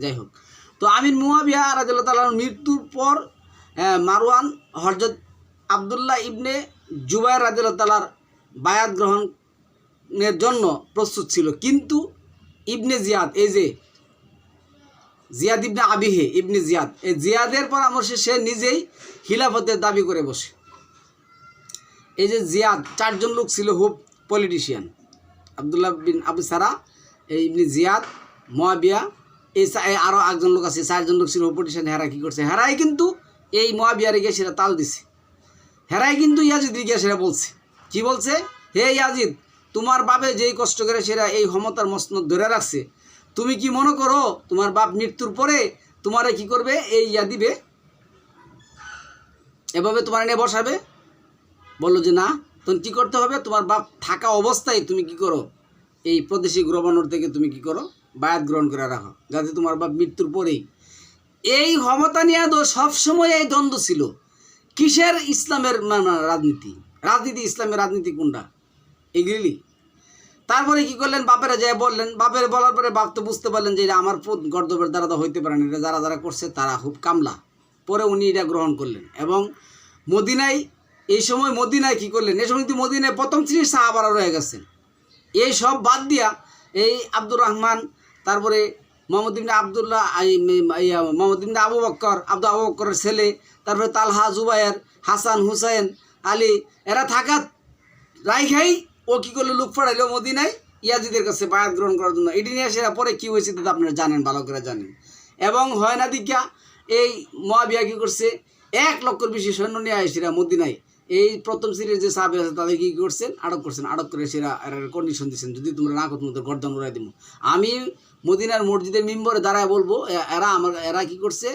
যাই হোক। তো আমির মুয়াবিয়া রাদিয়াল্লাহু তাআলার মৃত্যুর পর মারওয়ান হযরত আবদুল্লাহ ইবনে জুবায়ের রাদিয়াল্লাহু তাআলার বায়াত গ্রহণের জন্য প্রস্তুত ছিল, কিন্তু ইবনে জিয়াদ, এই যে জিয়াদ ইবনে আবিহে ইবনে জিয়াদ, এই জিয়াদের পরামর্শে সে নিজেই খিলাফতের দাবি করে বসে। এই যে জিয়াদ, 4 জন লোক ছিল হুব পলিটিশিয়ান, আবদুল্লাহ বিন আবু সারা, এই ইবনে জিয়াদ, মুয়াবিয়া, এই আরও একজন লোক আছে, 4 জন লোক ছিল হুব পলিটিশিয়ান। হেরা কী করছে, হেরাই কিন্তু এই মুয়াবিয়ারে গিয়ে সেটা তাল দিছে। হেরাই কিন্তু ইয়াজিদ গিয়ে সেটা বলছে, কি বলছে, হে ইয়াজিদ, তোমার বাপে যেই কষ্ট করে সেরা এই ক্ষমতার মসনদ ধরে রাখছে, তুমি কি মনে করো তোমার বাপ মৃত্যুর পরে তোমারে কি করবে, এই ইয়া দিবে, এভাবে তোমার নিয়ে বসাবে? বললো যে না, তখন কী করতে হবে, তোমার বাপ থাকা অবস্থায় তুমি কি করো, এই প্রাদেশিক গভর্নর থেকে তুমি কি করো, বায়াত গ্রহণ করে রাখো, যাতে তোমার বাপ মৃত্যুর পরেই। এই ক্ষমতা নিয়ে তো সবসময় এই দ্বন্দ্ব ছিল। কিসের ইসলামের রাজনীতি, ইসলামের রাজনীতি কোনটা, এগুলি। তারপরে কি করলেন, বাপেরা যায় বললেন, বাপের বলার পরে বাপ তো বুঝতে পারলেন যে এটা আমার গর্দবের দ্বারা তো হইতে পারে না, এটা যারা যারা করছে তারা খুব কামলা। পরে উনি এটা গ্রহণ করলেন এবং মদিনায়, এই সময় মদিনায় কী করলেন, এই সময় কিন্তু মদিনায় প্রথম শ্রেণীর সাহাবারা রয়ে গেছেন। এই সব বাদ দিয়া এই আব্দুর রহমান, তারপরে মোহাম্মদ ইবনে আবদুল্লাহ, মোহাম্মদ ইবনে আবু বকরের ছেলে, তারপরে তালহা, জুবায়ের, হাসান, হুসাইন, আলী, এরা থাকা রাইখাই ও কী করলো, লোক পাঠাইলো মদিনায় ইয়াজিদের কাছে বায়াত গ্রহণ করার জন্য। এটি নিয়ে সেরা পরে কী হয়েছে তা আপনারা জানেন, ভালো করে জানেন। এবং হয় না দিকা এই মুয়াবিয়া কী করছে, 1 লক্ষের বেশি সৈন্য নিয়ে আসেরা মদিনায়, এই প্রথম সিরিজ যে সাহাবী আছে তাদের কী করছেন, আটক করছেন। আটক করে সেরা কন্ডিশন দিচ্ছেন, যদি তোমরা না করো তোমাদের গর্দান উড়াই দিব। আমি মদিনার মসজিদের মিম্বরে দাঁড়ায় বলবো এরা কী করছে,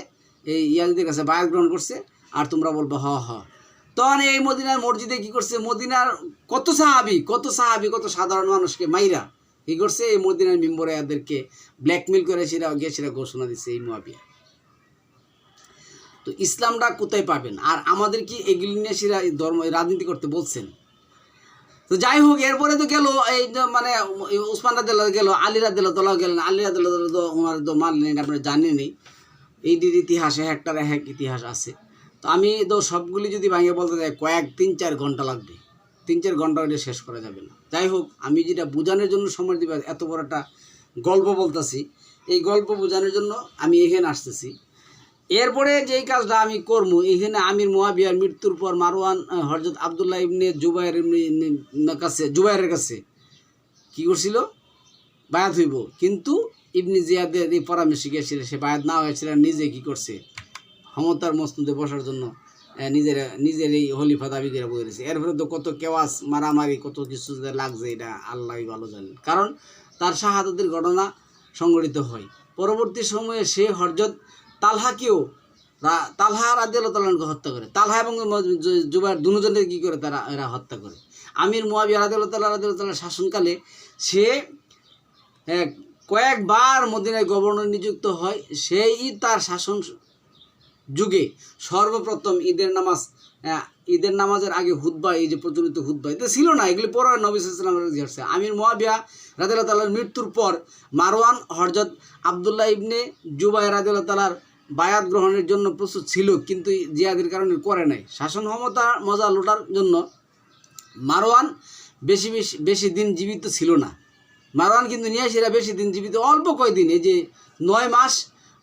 এই ইয়াজিদের কাছে বায়াত গ্রহণ করছে, আর তোমরা বলবো হ হ। তখন এই মদিনার মসজিদে কী করছে, মদিনার কত সাহাবি কত সাধারণ মানুষকে মাইরা কী করছে, এই মদিনার মিম্বরে এদেরকে ব্ল্যাকমেল করে সেরা গিয়ে সেরা ঘোষণা দিচ্ছে এই মুয়াবিয়া। তো ইসলামটা কোথায় পাবেন, আর আমাদের কি এগুলি নিয়ে সেরা ধর্ম রাজনীতি করতে বলছেন? তো যাই হোক, এরপরে তো গেল এই মানে উসমান রাদিয়াল্লাহু গেল, আলী রাদিয়াল্লাহু গেলেন। আলী রাদিয়াল্লাহু তো ওনার তো মানলেন, আপনারা জানেনই, এইটির ইতিহাসে একটার এক ইতিহাস আছে। তো আমি তো সবগুলি যদি ভাঙিয়ে বলতে যাই, কয়েক 3-4 ঘন্টা লাগবে। 3-4 ঘন্টা হলে শেষ করা যাবে না। যাই হোক, আমি যেটা বোঝানোর জন্য সময় দিবা এত বড় একটা গল্প বলতেছি, এই গল্প বোঝানোর জন্য আমি এখানে আসতেছি। এরপরে যেই কাজটা আমি করবো, এখানে আমির মুয়াবিয়ার মৃত্যুর পর মারওয়ান হযরত আবদুল্লাহ ইবনে জুবাইরের কাছে কি করছিল, বায়াত হইব। কিন্তু ইবনে জিয়াদের এই পরামর্শে গিয়েছিল, সে বায়াত না হয়েছিল, নিজে কি করছে, ক্ষমতার মসনদে বসার জন্য নিজের এই খলিফা দাবি করে বলেছে। এরপরে তো কত কেওয়াস মারামারি কত কিছু লাগছে, এটা আল্লাহই ভালো জানেন। কারণ তার শাহাদাতের ঘটনা সংঘটিত হয়। পরবর্তী সময়ে সে হযরত তালহা রাদিয়াল্লাহু তাআলাকে হত্যা করে। তালহা এবং জুবাইর দুজনের কি করে এরা হত্যা করে। আমির মুয়াবিয়া রাদিয়াল্লাহু তাআলা শাসনকালে সে কয়েকবার মদিনায় গভর্নর নিযুক্ত হয়। সেই তার শাসন যুগে সর্বপ্রথম ঈদের নামাজের আগে হুতবা, এই যে প্রচলিত হুতবা, এটা ছিল না, এগুলি পরে নবী সাল্লাল্লাহু আলাইহি ওয়াসাল্লাম দিয়েছে। আমির মুয়াবিয়া রাদিয়াল্লাহু তাআলার মৃত্যুর পর মারওয়ান হযরত আবদুল্লাহ ইবনে জুবাইর রাদিয়াল্লাহু তাআলার বায়াত গ্রহণের জন্য প্রস্তুত ছিল, কিন্তু জিয়াদের কারণে করে নাই। শাসন ক্ষমতা মজা লোটার জন্য মারওয়ান বেশি দিন জীবিত ছিল না। মারওয়ান কিন্তু নিয়াসীরা বেশি দিন জীবিত, অল্প কয়দিন, এই যে 9 মাস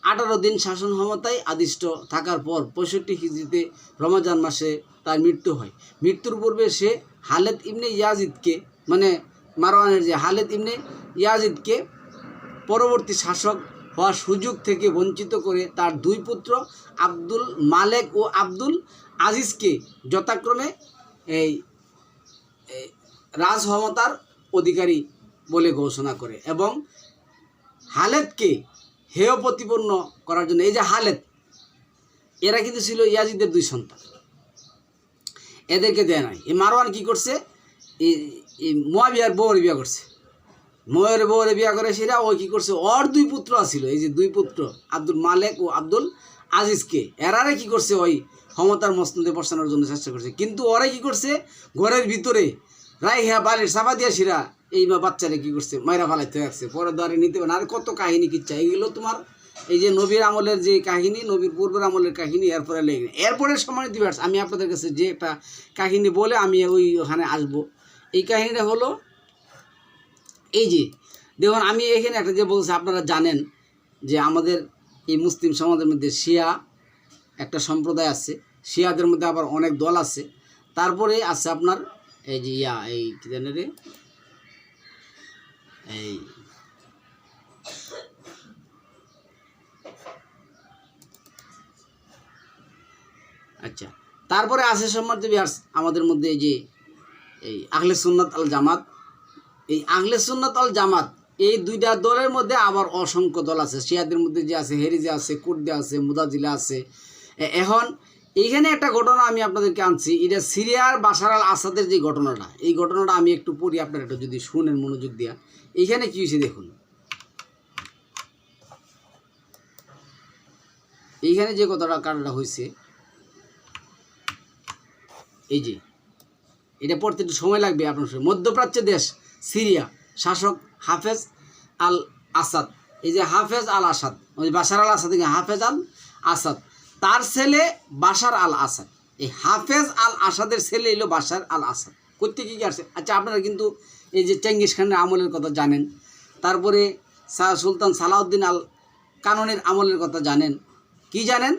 18 দিন শাসন ক্ষমতায় আদিষ্ট থাকার পর 65 হিজরিতে রমজান মাসে তার মৃত্যু হয়। মৃত্যুর পূর্বে সে খালিদ ইবনে ইয়াজিদকে, মানে মারওয়ানের যে খালিদ ইবনে ইয়াজিদকে পরবর্তী শাসক হওয়ার সুযোগ থেকে বঞ্চিত করে তার 2 পুত্র আব্দুল মালেক ও আব্দুল আজিজকে যথাক্রমে এই রাজ ক্ষমতার অধিকারী বলে ঘোষণা করে এবং খালিদকে হেয় প্রতিপন্ন করার জন্য, এই যে খালিদ, এরা কিন্তু ছিল ইয়াজিদের 2 সন্তান, এদেরকে দেয় নাই। এই মারওয়ান কি করছে, এই মুয়াবিয়ার বউরে বিয়া করছে, বউরে বিয়া করে সেরা ওই কি করছে, ওর 2 পুত্র আছিল, এই যে 2 পুত্র আব্দুল মালেক ও আব্দুল আজিজকে এরারে কি করছে, ওই ক্ষমতার মসনদে বসানোর জন্য চেষ্টা করছে। কিন্তু ওরা কি করছে, ঘরের ভিতরে রাইহা বালির চাপা দিয়া সিরা এই বাচ্চারা কি করছে, মাইরা ফালাইতে রাখছে, পরে দ্বারে নিতে পারে। আর কত কাহিনী কিচ্ছা, এইগুলো তোমার এই যে নবীর আমলের যে কাহিনী, নবীর পূর্বের আমলের কাহিনী, এরপরে লেগে এরপরে সময় দিবার্স আমি আপনাদের কাছে যে একটা কাহিনী বলে আমি ওখানে আসবো। এই কাহিনীটা হলো এই যে দেখুন, আমি এখানে একটা যে বলছি, আপনারা জানেন যে আমাদের এই মুসলিম সমাজের মধ্যে শিয়া একটা সম্প্রদায় আছে, শিয়াদের মধ্যে আবার অনেক দল আছে। তারপরে আছে আপনার এই যে এই কি জানে রে, এই আচ্ছা, তারপরে আছে সম্মানিত ভিউয়ার্স আমাদের মধ্যে এই যে এই আহলে সুন্নাত আল জামাত। এই আহলে সুন্নাত আল জামাত এই 2টা দলের মধ্যে আবার অসংখ্য দল আছে। শিয়াদের মধ্যে যে আছে হেরিজা আছে, কুর্দে আছে, মুদাজিলা আছে। এখন এইখানে একটা ঘটনা আমি আপনাদেরকে আনছি, এটা সিরিয়ার বাশার আল আসাদের যে ঘটনাটা, এই ঘটনাটা আমি একটু পড়ি, আপনারা একটু যদি শুনেন মনোযোগ দিয়া। এইখানে কি হয়েছে দেখুন, এইখানে যে কারণটা হয়েছে, এই যে এটা পড়তে একটু সময় লাগবে আপনার। মধ্যপ্রাচ্যের দেশ সিরিয়া, শাসক হাফেজ আল আসাদ, এই যে হাফেজ আল আসাদ, ওই বাশার আল আসাদ, হাফেজ আল আসাদ, তার ছেলে বাশার আল আসাদ। এই হাফেজ আল আসাদের ছেলে এলো বাশার আল আসাদ। করতে কী আসছে, আচ্ছা আপনারা কিন্তু এই যে চেঙ্গিস খানের আমলের কথা জানেন, তারপরে সুলতান সালাউদ্দিন আল কানুনের আমলের কথা জানেন। কি জানেন,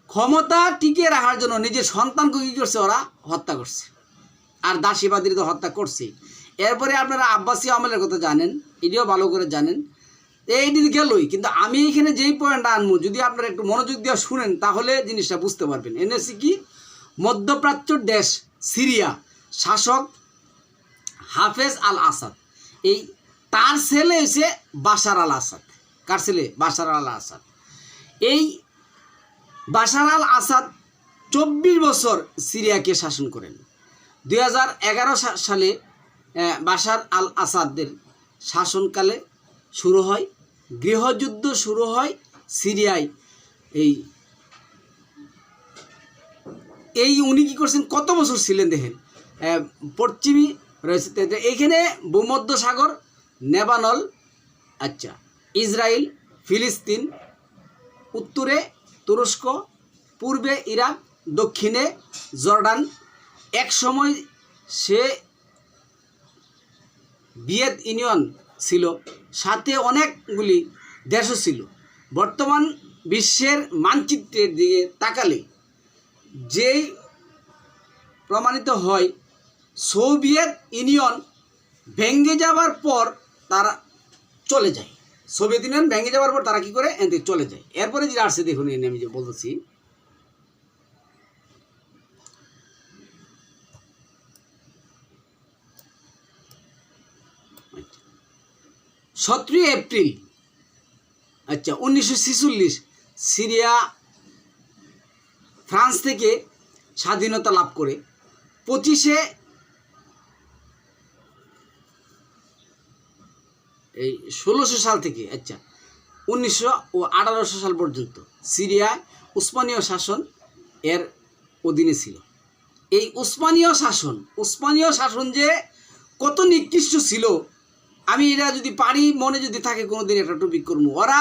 ক্ষমতা টিকিয়ে রাখার জন্য নিজের সন্তানকে কী করছে, ওরা হত্যা করছে, আর দাসীবাদীর তো হত্যা করছে। এরপরে আপনারা আব্বাসী আমলের কথা জানেন, এটিও ভালো করে জানেন। এইটি গেলই, কিন্তু আমি এখানে যেই পয়েন্টটা আনবো, যদি আপনারা একটু মনোযোগ দিয়ে শুনেন তাহলে জিনিসটা বুঝতে পারবেন। এনেছি কি, মধ্যপ্রাচ্যর দেশ সিরিয়া, শাসক হাফেজ আল আসাদ, এই তার ছেলে হচ্ছে বাশার আল আসাদ। কার ছেলে? বাশার আল আসাদ। এই বাশার আল আসাদ 24 বছর সিরিয়াকে শাসন করেন। 2011 সালে বাশার আল আসাদের শাসনকালে শুরু হয় গৃহযুদ্ধ, শুরু হয় সিরিয়ায়। এই উনি কী করছেন, কত বছর ছিলেন দেখেন। পশ্চিমী রয়েছে এইখানে ভূমধ্যসাগর, লেবানন, আচ্ছা ইসরায়েল, ফিলিস্তিন, উত্তরে তুরস্ক, পূর্বে ইরাক, দক্ষিণে জর্ডান, এক সময় সে ভিয়েত ইউনিয়ন ছিল, সাথে অনেকগুলি দেশও ছিল। বর্তমান বিশ্বের মানচিত্রের দিকে তাকালে যেই প্রমাণিত হয় সোভিয়েত ইউনিয়ন ভেঙে যাওয়ার পর তারা চলে যায়। সোভিয়েত ইউনিয়ন ভেঙে যাওয়ার পর তারা কি করে এতে চলে যায়। এরপরে যেটা আসছে দেখুন, এনে আমি যে বলতেছি, সতেরোই এপ্রিল 1946 সিরিয়া ফ্রান্স থেকে স্বাধীনতা লাভ করে। 25 এই 1600 সাল থেকে 1900 ও 1800 সাল পর্যন্ত সিরিয়ায় উসমানীয় শাসন এর অধীনে ছিল। এই উসমানীয় শাসন যে কত নিকৃষ্ট ছিল, আমি এরা যদি পারি মনে যদি থাকে কোনোদিন একটা টপিক করবো। ওরা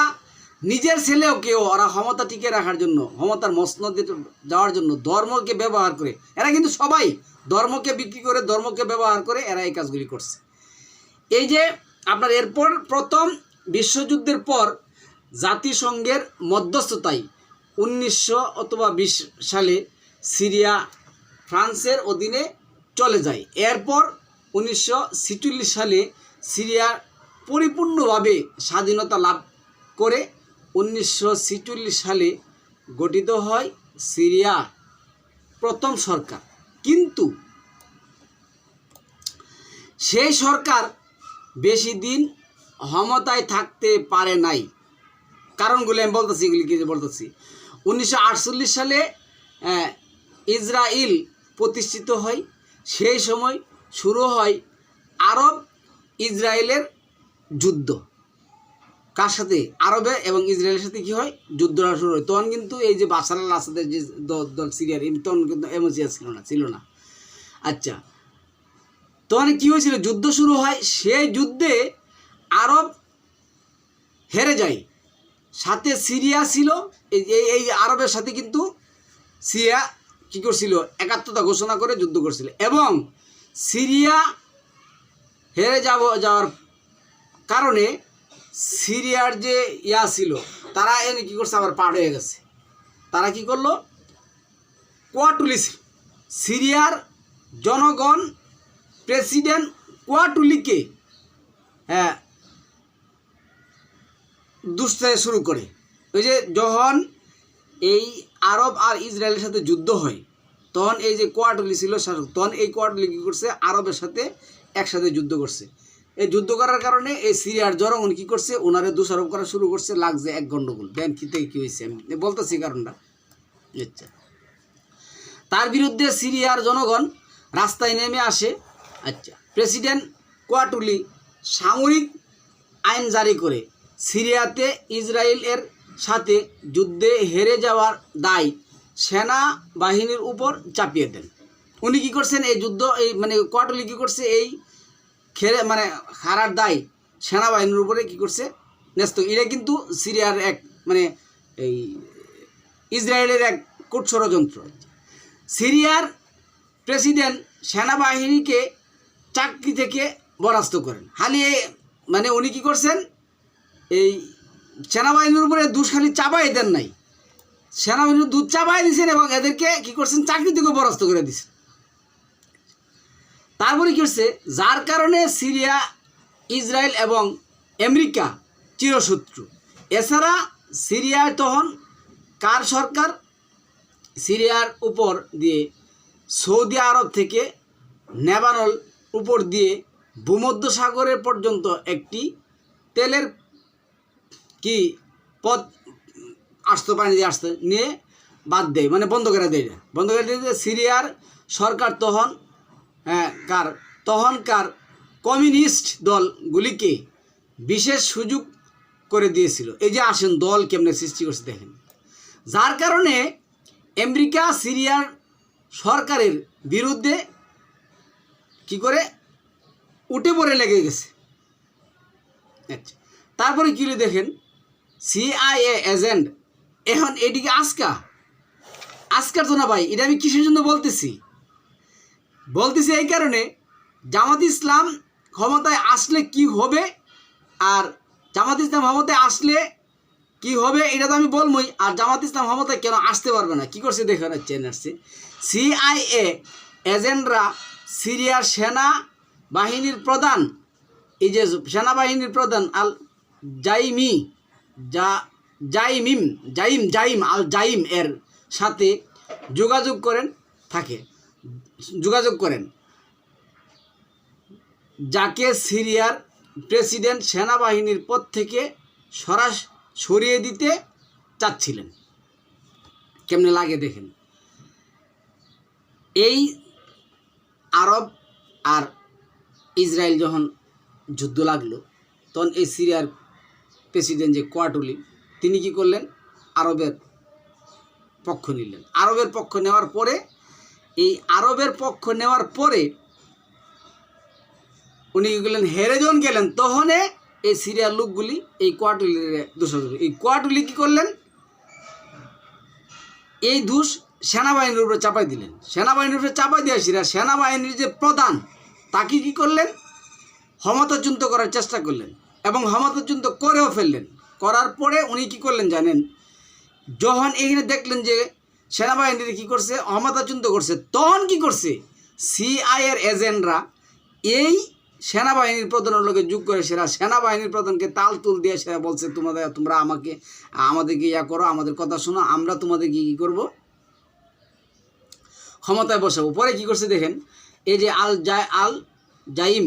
নিজের ছেলেওকেও ওরা ক্ষমতা টিকে রাখার জন্য, ক্ষমতার মসনদে যাওয়ার জন্য ধর্মকে ব্যবহার করে। এরা কিন্তু সবাই ধর্মকে বিক্রি করে, ধর্মকে ব্যবহার করে এরা এই কাজগুলি করছে। এই যে আপনার এরপর প্রথম বিশ্বযুদ্ধের পর জাতিসংঘের মধ্যস্থতায় 1900 অথবা 20 সালে সিরিয়া ফ্রান্সের অধীনে চলে যায়। এরপর 1946 সালে সিরিয়া পরিপূর্ণভাবে স্বাধীনতা লাভ করে 1946 সালে গঠিত হয় সিরিয়া প্রথম সরকার। কিন্তু সেই সরকার বেশি দিন ক্ষমতায় থাকতে পারে নাই। কারণগুলো আমি বলতেছি, এগুলি কি বলতেছি। 1948 সালে ইসরায়েল প্রতিষ্ঠিত হয়। সেই সময় শুরু হয় আরব ইসরায়েলের যুদ্ধ। কার সাথে? আরবে এবং ইসরায়েলের সাথে কি হয়? যুদ্ধটা শুরু হয়। তখন কিন্তু এই যে বাশার আল আসাদের যে দল সিরিয়ার, তখন কিন্তু এমসিয়া ছিল না। তখন কি হয়েছিল? যুদ্ধ শুরু হয়। সেই যুদ্ধে আরব হেরে যায়, সাথে সিরিয়া ছিল। এই আরবের সাথে কিন্তু সিরিয়া কি করছিল? একাত্মতা ঘোষণা করে যুদ্ধ করছিল। এবং সিরিয়া হেরে যাওয়ার কারণে সিরিয়ার যে ছিল, তারা এনে কী করছে? আবার পার হয়ে গেছে। তারা কি করলো? কোয়াটুলিস, সিরিয়ার জনগণ প্রেসিডেন্ট কোয়াটুলিকে দুষ্টায় শুরু করে। ওই যে যখন এই আরব আর ইসরায়েলের সাথে যুদ্ধ হয়, তখন এই যে কোয়াটুলি ছিল শাসক, তখন এই কোয়াটুলি কী করছে? আরবের সাথে একসাথে যুদ্ধ করছে। এই যুদ্ধ করার কারণে এই সিরিয়ার জনগণ কী করছে? ওনারে দোষারোপ করা শুরু করছে। লাগছে এক গণ্ডগোল। দেন কী থেকে কী হয়েছে আমি বলতেছি কারণটা। তার বিরুদ্ধে সিরিয়ার জনগণ রাস্তায় নেমে আসে। প্রেসিডেন্ট কোয়াটুলি সামরিক আইন জারি করে সিরিয়াতে ইসরায়েলের সাথে যুদ্ধে হেরে যাওয়ার দায় সেনাবাহিনীর উপর চাপিয়ে দেন। উনি কী করছেন? এই যুদ্ধ কোয়াটুলি কী করছে? এই হারার দায় সেনাবাহিনীর উপরে কী করছে? ন্যস্ত। এটা কিন্তু সিরিয়ার এক এই ইসরায়েলের এক কূট ষড়যন্ত্র। সিরিয়ার প্রেসিডেন্ট সেনাবাহিনীকে চাকরি থেকে বরখাস্ত করেন। উনি কী করছেন? এই সেনাবাহিনীর উপরে দুধ খালি চাপাই দেন নাই, সেনাবাহিনীর দুধ চাপাই দিয়েছেন এবং এদেরকে কী করছেন? চাকরি থেকে বরখাস্ত করে দিয়েছেন। তারপরে কী হচ্ছে? যার কারণে সিরিয়া, ইসরায়েল এবং আমেরিকা চিরশত্রু। এছাড়া সিরিয়ায় তখন কার সরকার? সিরিয়ার উপর দিয়ে সৌদি আরব থেকে লেবানন উপর দিয়ে ভূমধ্যসাগরের পর্যন্ত একটি তেলের কি পথ আসতো, পানি দিয়ে আসতে নিয়ে বাদ দেয়, বন্ধ করে দেয়। বন্ধ করে দিয়ে সিরিয়ার সরকার তখনকার কমিউনিস্ট দলগুলিকে বিশেষ সুযোগ করে দিয়েছিল। এই যে আসেন দল কেমনে সৃষ্টি করছে দেখেন। যার কারণে আমেরিকা সিরিয়ার সরকারের বিরুদ্ধে কি করে? উঠে পড়ে লেগে গেছে। তারপরে কি দেখেন, CIA এজেন্ট এখন এদিকে আজকার তো না ভাই, এটা আমি কিসের জন্য বলতেছি? বলতেছি এই কারণে, জামাত ইসলাম ক্ষমতায় আসলে কি হবে, আর জামাত ইসলাম ক্ষমতায় আসলে কি হবে এটা তো আমি বলবই। আর জামাত ইসলাম ক্ষমতায় কেন আসতে পারবে না, কি করছে দেখেন। আসছে CIA এজেন্টরা সিরিয়ার সেনা বাহিনীর প্রধান, এই যে সেনাবাহিনীর প্রধান আল জাইমি জাইম আল জাইম এর সাথে যোগাযোগ করেন, যাকে সিরিয়ার প্রেসিডেন্ট সেনাবাহিনীর পদ থেকে সরিয়ে দিতে চাচ্ছিলেন। কেমনে লাগে দেখেন। এই আরব আর ইসরায়েল যখন যুদ্ধ লাগলো, তখন এই সিরিয়ার প্রেসিডেন্ট যে কোয়াটুলি, তিনি কি করলেন, আরবের পক্ষ নিলেন। আরবের পক্ষ নেওয়ার পরে উনি কি করলেন, হেরে যখন গেলেন, তখন এই সিরিয়ার লোকগুলি এই কোয়াটুলির দোষারোপ। এই কোয়াটুলি কি করলেন, এই দোষ সেনাবাহিনীর উপরে চাপাই দিলেন। সেনাবাহিনীর উপরে চাপাই দিয়ে সেনাবাহিনীর যে প্রধান, তাকে কি করলেন, ক্ষমতাচ্যুত করার চেষ্টা করলেন এবং ক্ষমতাচ্যুত করেও ফেললেন। করার পরে উনি কি করলেন জানেন, যখন এখানে দেখলেন যে সেনাবাহিনীর কি করছে, ক্ষমতাচ্যুত করছে, তখন কি করছে, CIA এজেন্টরা এই সেনাবাহিনীর প্রধানের লোকে যোগ করে সেনাবাহিনীর প্রধানকে তাল তুল দিয়ে বলছে, তোমরা আমাদেরকে ইয়া করো, আমাদের কথা শোনো, আমরা তোমাদেরকে কি করব, ক্ষমতায় বসাবো। পরে কি করছে দেখেন, এই যে আল জাইম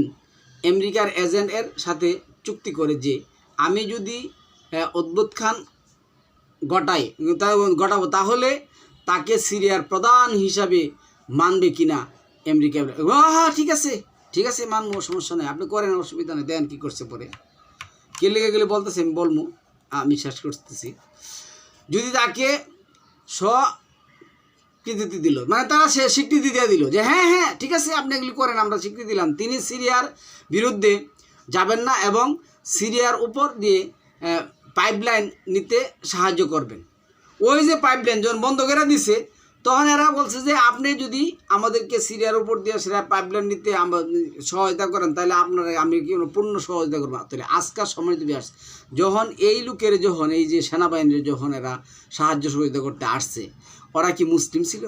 আমেরিকার এজেন্টের সাথে চুক্তি করে যে আমি যদি অভ্যুত্থান ঘটাবো, তাহলে তাকে সিরিয়ার প্রধান হিসাবে মানবে কিনা আমেরিকা। হ্যাঁ ঠিক আছে মানবো, সমস্যা নেই, আপনি করেন, অসুবিধা নেই। দেন কি করছে পরে, কে লেগে গেলে বলতেছে, আমি বলবো, আমি শেষ করতেছি। যদি তাকে স্বীকৃতি দিল, মানে তারা সে স্বীকৃতি দিয়ে দিল যে হ্যাঁ ঠিক আছে, আপনি এগুলি করেন, আমরা স্বীকৃতি দিলাম, তিনি সিরিয়ার বিরুদ্ধে যাবেন না এবং সিরিয়ার উপর দিয়ে পাইপলাইন নিতে সাহায্য করবেন। ওই যে পাইপলাইন যখন বন্ধ করে দিছে, তখন এরা বলছে যে আপনি যদি আমাদেরকে সিরিয়ার উপর দিয়ে সেটা পাইপলাইন নিতে সহায়তা করেন, তাহলে আমি কি পূর্ণ সহযোগিতা করবো। তাহলে আজকাল সময় যদি আসছে, যখন এই লোকের এই যে সেনাবাহিনীর যখন এরা সাহায্য সহযোগিতা করতে আসছে, ওরা কি মুসলিম ছিল?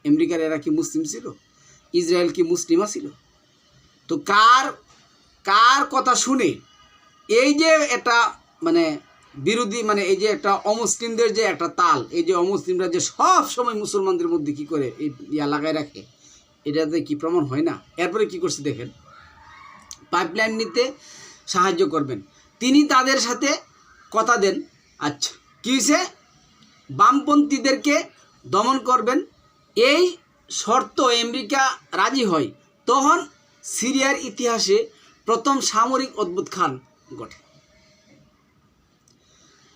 আমেরিকার এরা কি মুসলিম ছিল? ইসরায়েল কি মুসলিমা ছিল? তো কার কথা শুনে এই যে এটা মানে বিরোধী, মানে এই যে একটা অমুসলিমদের যে একটা তাল, এই যে অমুসলিমরা যে সব সময় মুসলমানদের মধ্যে কি করে এই লাগায় রাখে, এটাতে কি প্রমাণ হয় না? এরপরে কি করছে দেখেন, পাইপলাইন নিতে সাহায্য করবেন, তিনি তাদের সাথে কথা দেন। আচ্ছা, কী হয়েছে, বামপন্থীদেরকে দমন করবেন, এই শর্ত আমেরিকা রাজি হয়। তখন সিরিয়ার ইতিহাসে প্রথম সামরিক অভ্যুত্থান ঘটে।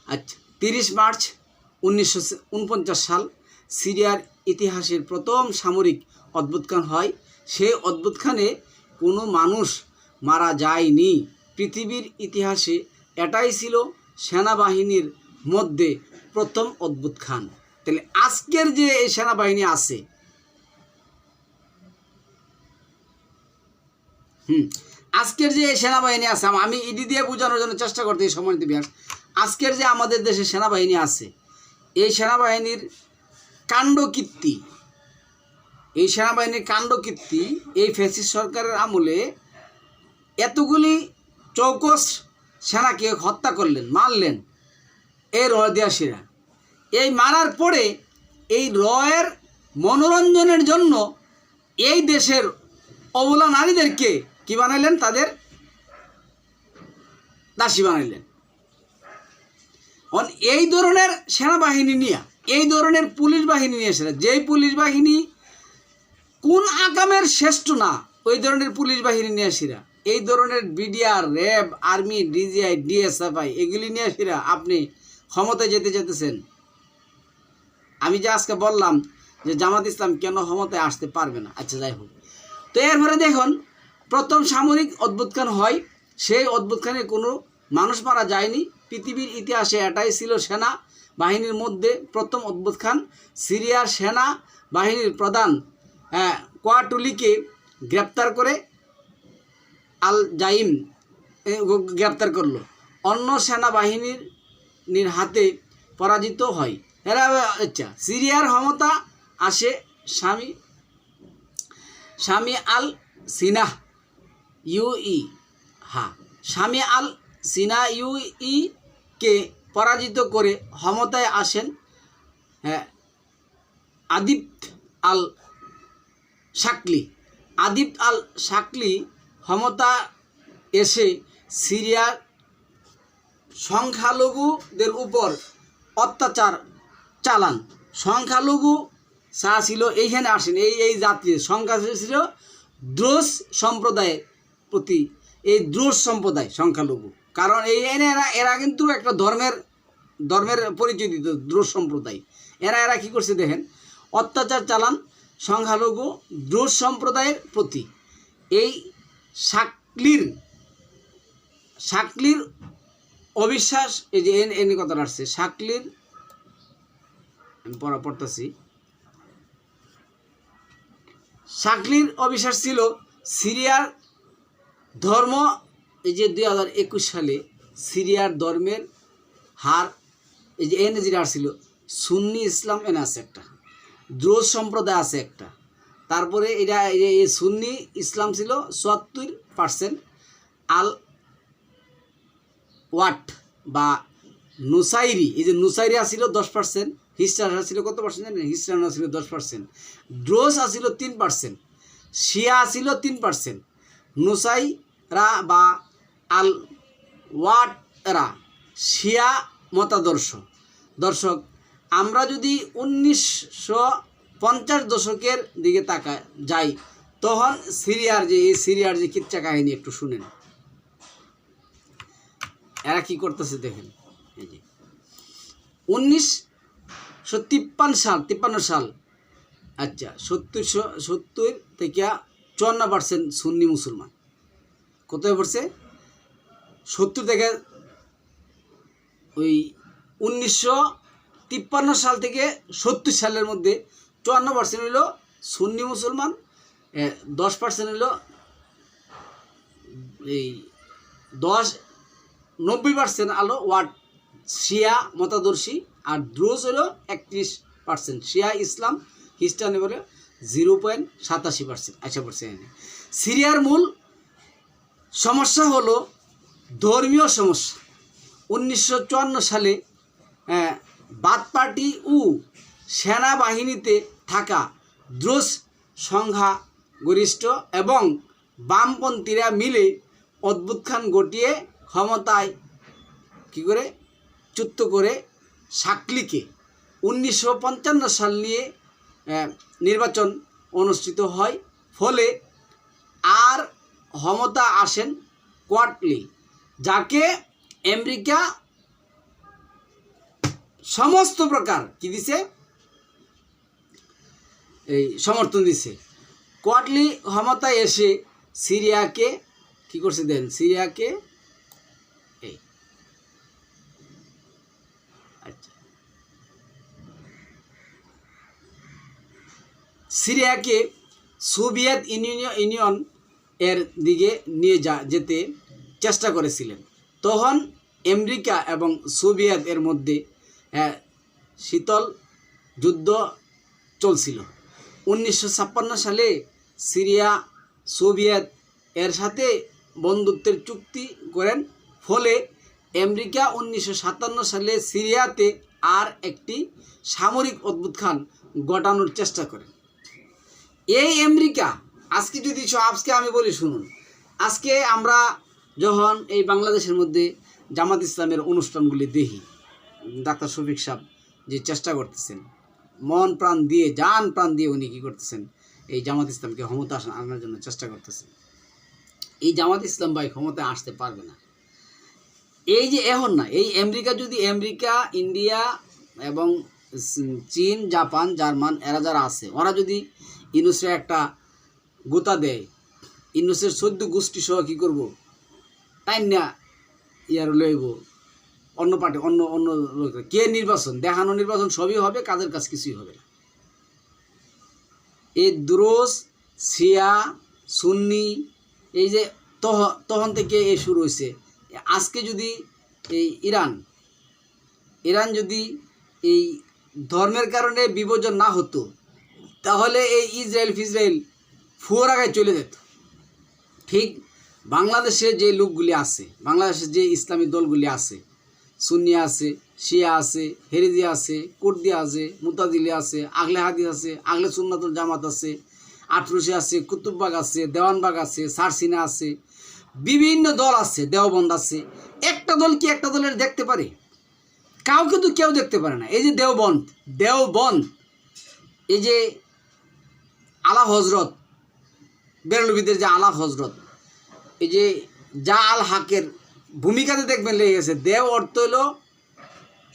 আচ্ছা, 30 মার্চ 1949 সাল সিরিয়ার ইতিহাসের প্রথম সামরিক অভ্যুত্থান হয়। সেই অভ্যুত্থানে কোনো মানুষ মারা যায়নি। পৃথিবীর ইতিহাসে এটাই ছিল সেনাবাহিনীর মধ্যে প্রথম অভ্যুত্থান। তাহলে আজকের যে এই সেনাবাহিনী আছে, আজকের যে সেনাবাহিনী আছে, আমি ইডি দিয়ে বোঝানোর জন্য চেষ্টা করতে এই সময় দিবি। আজকের যে আমাদের দেশে সেনাবাহিনী আছে, এই সেনাবাহিনীর কাণ্ডকীর্তি, এই ফ্যাসিস্ট সরকারের আমলে এতগুলি চৌকস সেনাকে হত্যা করলেন, মারলেন এই রদেশিরা। এই মারার পরে এই রয়ের মনোরঞ্জনের জন্য এই দেশের অবলা নারীদেরকে কি বানাইলেন, তাদের দাসী বানাইলেন। এই ধরনের সেনাবাহিনী নিয়ে, এই ধরনের পুলিশ বাহিনী নিয়ে এসে, যেই পুলিশ বাহিনী কোন আকামের শ্রেষ্ঠ না, ওই ধরনের পুলিশ বাহিনী নিয়ে আসিরা, এই ধরনের বিডিআর, র্যাব, আর্মি, ডিজিআই, ডিএসএফআই, এগুলি নিয়ে আসিরা আপনি ক্ষমতায় যেতেছেন। আমি যে আজকে বললাম যে জামাত ইসলাম কেন ক্ষমতায় আসতে পারবে না, আচ্ছা যাই হোক। তো এরপরে দেখুন, প্রথম সামরিক অভ্যুত্থান হয়, সেই অভ্যুত্থানে কোনো মানুষ মারা যায়নি। পৃথিবীর ইতিহাসে এটাই ছিল সেনা বাহিনীর মধ্যে প্রথম অভ্যুত্থান। সিরিয়ার সেনা বাহিনীর প্রধান কোয়াটুলিকে গ্রেপ্তার করে আল জাইম গ্রেপ্তার করলো, অন্য সেনাবাহিনীর হাতে পরাজিত হয়। এরা আচ্ছা, সিরিয়ার ক্ষমতা আসে শামি আল সিনাহ শামি আল সিনা কে পরাজিত করে ক্ষমতায় আসেন আদিত আল শাকলি ক্ষমতা এসে সিরিয়ার সংখ্যালঘুদের উপর অত্যাচার চালান। সংখ্যালঘু ছিল এইখানে আসেন, এই জাতির সংখ্যা ছিল দ্রুজ সম্প্রদায়ের প্রতি, এই দ্রুজ সম্প্রদায় সংখ্যালঘু, কারণ এরা কিন্তু একটা ধর্মের পরিচয় দিত দ্রুজ সম্প্রদায়। এরা কী করছে দেখেন, অত্যাচার চালান সংখ্যালঘু দ্রুজ সম্প্রদায়ের প্রতি। এই শাকলির অবিশ্বাস, এই যে এনে কথাটা আসছে, শাকলির আমি পড়তেছি, শাকলির অবিশ্বাস ছিল সিরিয়ার ধর্ম, এই যে 2021 সালে সিরিয়ার ধর্মের হার, এই যে এনে যেটা আসছিল সুন্নি ইসলাম এনে আছে একটা, দ্রুজ সম্প্রদায় আছে একটা, তারপরে এটা এই সুন্নি ইসলাম ছিল 74%, আল ওয়াট বা নুসাইরি, এই যে নুসাইরি আসছিল 10%, হিস্টার আসছিল কত পার্সেন্ট জানেন? হিস্টার আসছিল 10%, দ্রোজ আসছিল 3%, শিয়া আসছিল 3%, নুসাইরা বা আল ওয়াটরা শিয়া মতাদর্শ। দর্শক, আমরা যদি 1950 দশকের দিকে যাই, তখন সিরিয়ার যে কিচ্ছা কাহিনী একটু শুনেন। এরা কি করতেছে দেখেন, এই যে 1953 সাল, আচ্ছা 70 থেকে 54% সুন্নি মুসলমান। কোথায় পড়ছে? 70 থেকে ওই 1953 সাল থেকে 70 সালের মধ্যে 54% হলো সুন্নি মুসলমান, 10% হলো এই 90% আলো ওয়াট শিয়া মতাদর্শী, আর দ্রুজ হলো 31%, শিয়া ইসলাম খ্রিস্টান বলে 0.87%। আচ্ছা পড়ছে। সিরিয়ার মূল সমস্যা হলো ধর্মীয় সমস্যা। 1954 সালে বাথ পার্টি ও সেনাবাহিনীতে থাকা দ্রুজ সংখ্যাগরিষ্ঠ এবং বামপন্থীরা মিলে অভ্যুত্থান ঘটিয়ে ক্ষমতায় কী করে চ্যুত করে শাকলিকে 1955 সাল নিয়ে নির্বাচন অনুষ্ঠিত হয়। ফলে আর ক্ষমতা আসেন কোয়াটলি, যাকে আমেরিকা সমস্ত প্রকার কি দিছে, এই সমর্থন দিছে। কোয়াটলি ক্ষমতায় এসে সিরিয়াকে কি করছে দেন, সিরিয়াকে এই আচ্ছা সিরিয়াকে সোভিয়েত ইউনিয়ন এর দিকে নিয়ে যেতে চেষ্টা করেছিলেন। তখন আমেরিকা এবং সোভিয়েত এর মধ্যে শীতল যুদ্ধ চলছিল। 1956 সালে সিরিয়া সোভিয়েত এর সাথে বন্ধুত্বের চুক্তি করেন। ফলে আমেরিকা 1957 সালে সিরিয়াতে আর একটি সামরিক অভ্যুত্থান ঘটানোর চেষ্টা করে। এই আমেরিকা আজকে আমি বলি শুনুন, আজকে আমরা যখন এই বাংলাদেশের মধ্যে জামাত ইসলামের অনুষ্ঠানগুলি দেখি, ডাক্তার শফিক সাহেব যে চেষ্টা করতেছেন মন প্রাণ দিয়ে, জান প্রাণ দিয়ে উনি কী করতেছেন, এই জামাত ইসলামকে ক্ষমতা আনার জন্য চেষ্টা করতেছেন। এই জামাত ইসলাম ভাই ক্ষমতায় আসতে পারবে না। এই যে এখন না, এই আমেরিকা, ইন্ডিয়া এবং চীন, জাপান, জার্মান এরা যারা আছে, ওরা যদি ইউনুসের একটা গোতা দেয়, ইউনুসের 14 গোষ্ঠী সহ কী করবো, টাইম না ইয়ার লইব অন্য পার্টি, অন্য কে নির্বাচন, দেখানো নির্বাচন সবই হবে, কাজের কাজ কিছুই হবে না। এই দ্রুজ, শিয়া, সুন্নি, এই যে তখন থেকে এ শুরু হয়েছে। আজকে যদি এই ইরান যদি এই ধর্মের কারণে বিভাজন না হতো, তাহলে এই ইসরায়েল ফুয়োর আগায় চলে যেত। ঠিক বাংলাদেশে যে লোকগুলি আছে, বাংলাদেশে যে ইসলামী দলগুলি আছে, সুন্নি আছে, শিয়া আছে, হেরেজি আছে, কুর্দি আছে, মুতাজিলি আছে, আগলে হাদিস আছে, আগলে সুন্নাতুল জামাত আছে, আটরশি আছে, কুতুববাগ আছে, দেওয়ানবাগ আছে, সারসিনা আছে, বিভিন্ন দল আছে, দেওবন্দ আছে। একটা দল কি একটা দলের দেখতে পারে? কাউকে তো কেউ দেখতে পারে না। এই যে দেওবন্দ, এই যে আলা হজরত, বেরলবিদের যে আলা হজরত, এই যে যা আল হাকের ভূমিকাতে দেখবেন লেগে গেছে। দেও অর্থ হলো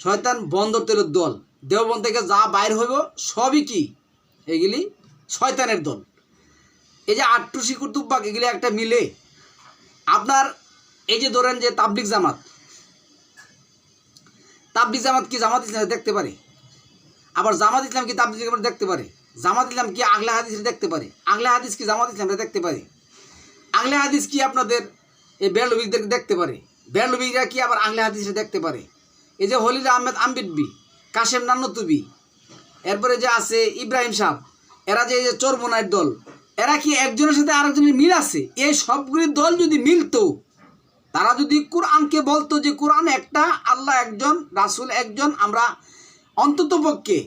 শয়তান, বন্ধ অর্থ হলো দল। দেওবন্দ থেকে যা বাইর হইব সবই কি? এগুলি শয়তানের দল। এই যে আটরশি কুতুববাগ, এগুলি একটা মিলে আপনার এই যে ধরেন যে তাবলিগ জামাত কি জামাত ইসলাম দেখতে পারে? আবার জামাত ইসলাম কি তাবলিগ জামাত দেখতে পারে? জামাত ইসলাম কি আগলে হাদিস দেখতে পারে? আগলে হাদিস কি জামাত ইসলামটা দেখতে পারে? আগলে হাদিস কি আপনাদের এই বেরলবিদেরকে দেখতে পারে? বেরলবিরা কি আবার আগলে হাদিসটা দেখতে পারে? এই যে হলিল আহমেদ আম্বিদবি, কাশেম নান্নতুবি, এরপরে যে আছে ইব্রাহিম সাহ, এরা যে এই যে চরমোনাইয়ের দল, এরা কি একজনের সাথে আরেকজনের মিল আছে? এই সবগুলি দল যদি মিলতো, তারা যদি কোরআনকে বলতো যে কোরআন একটা, আল্লাহ একজন, রাসূল একজন, আমরা অন্ততপক্ষে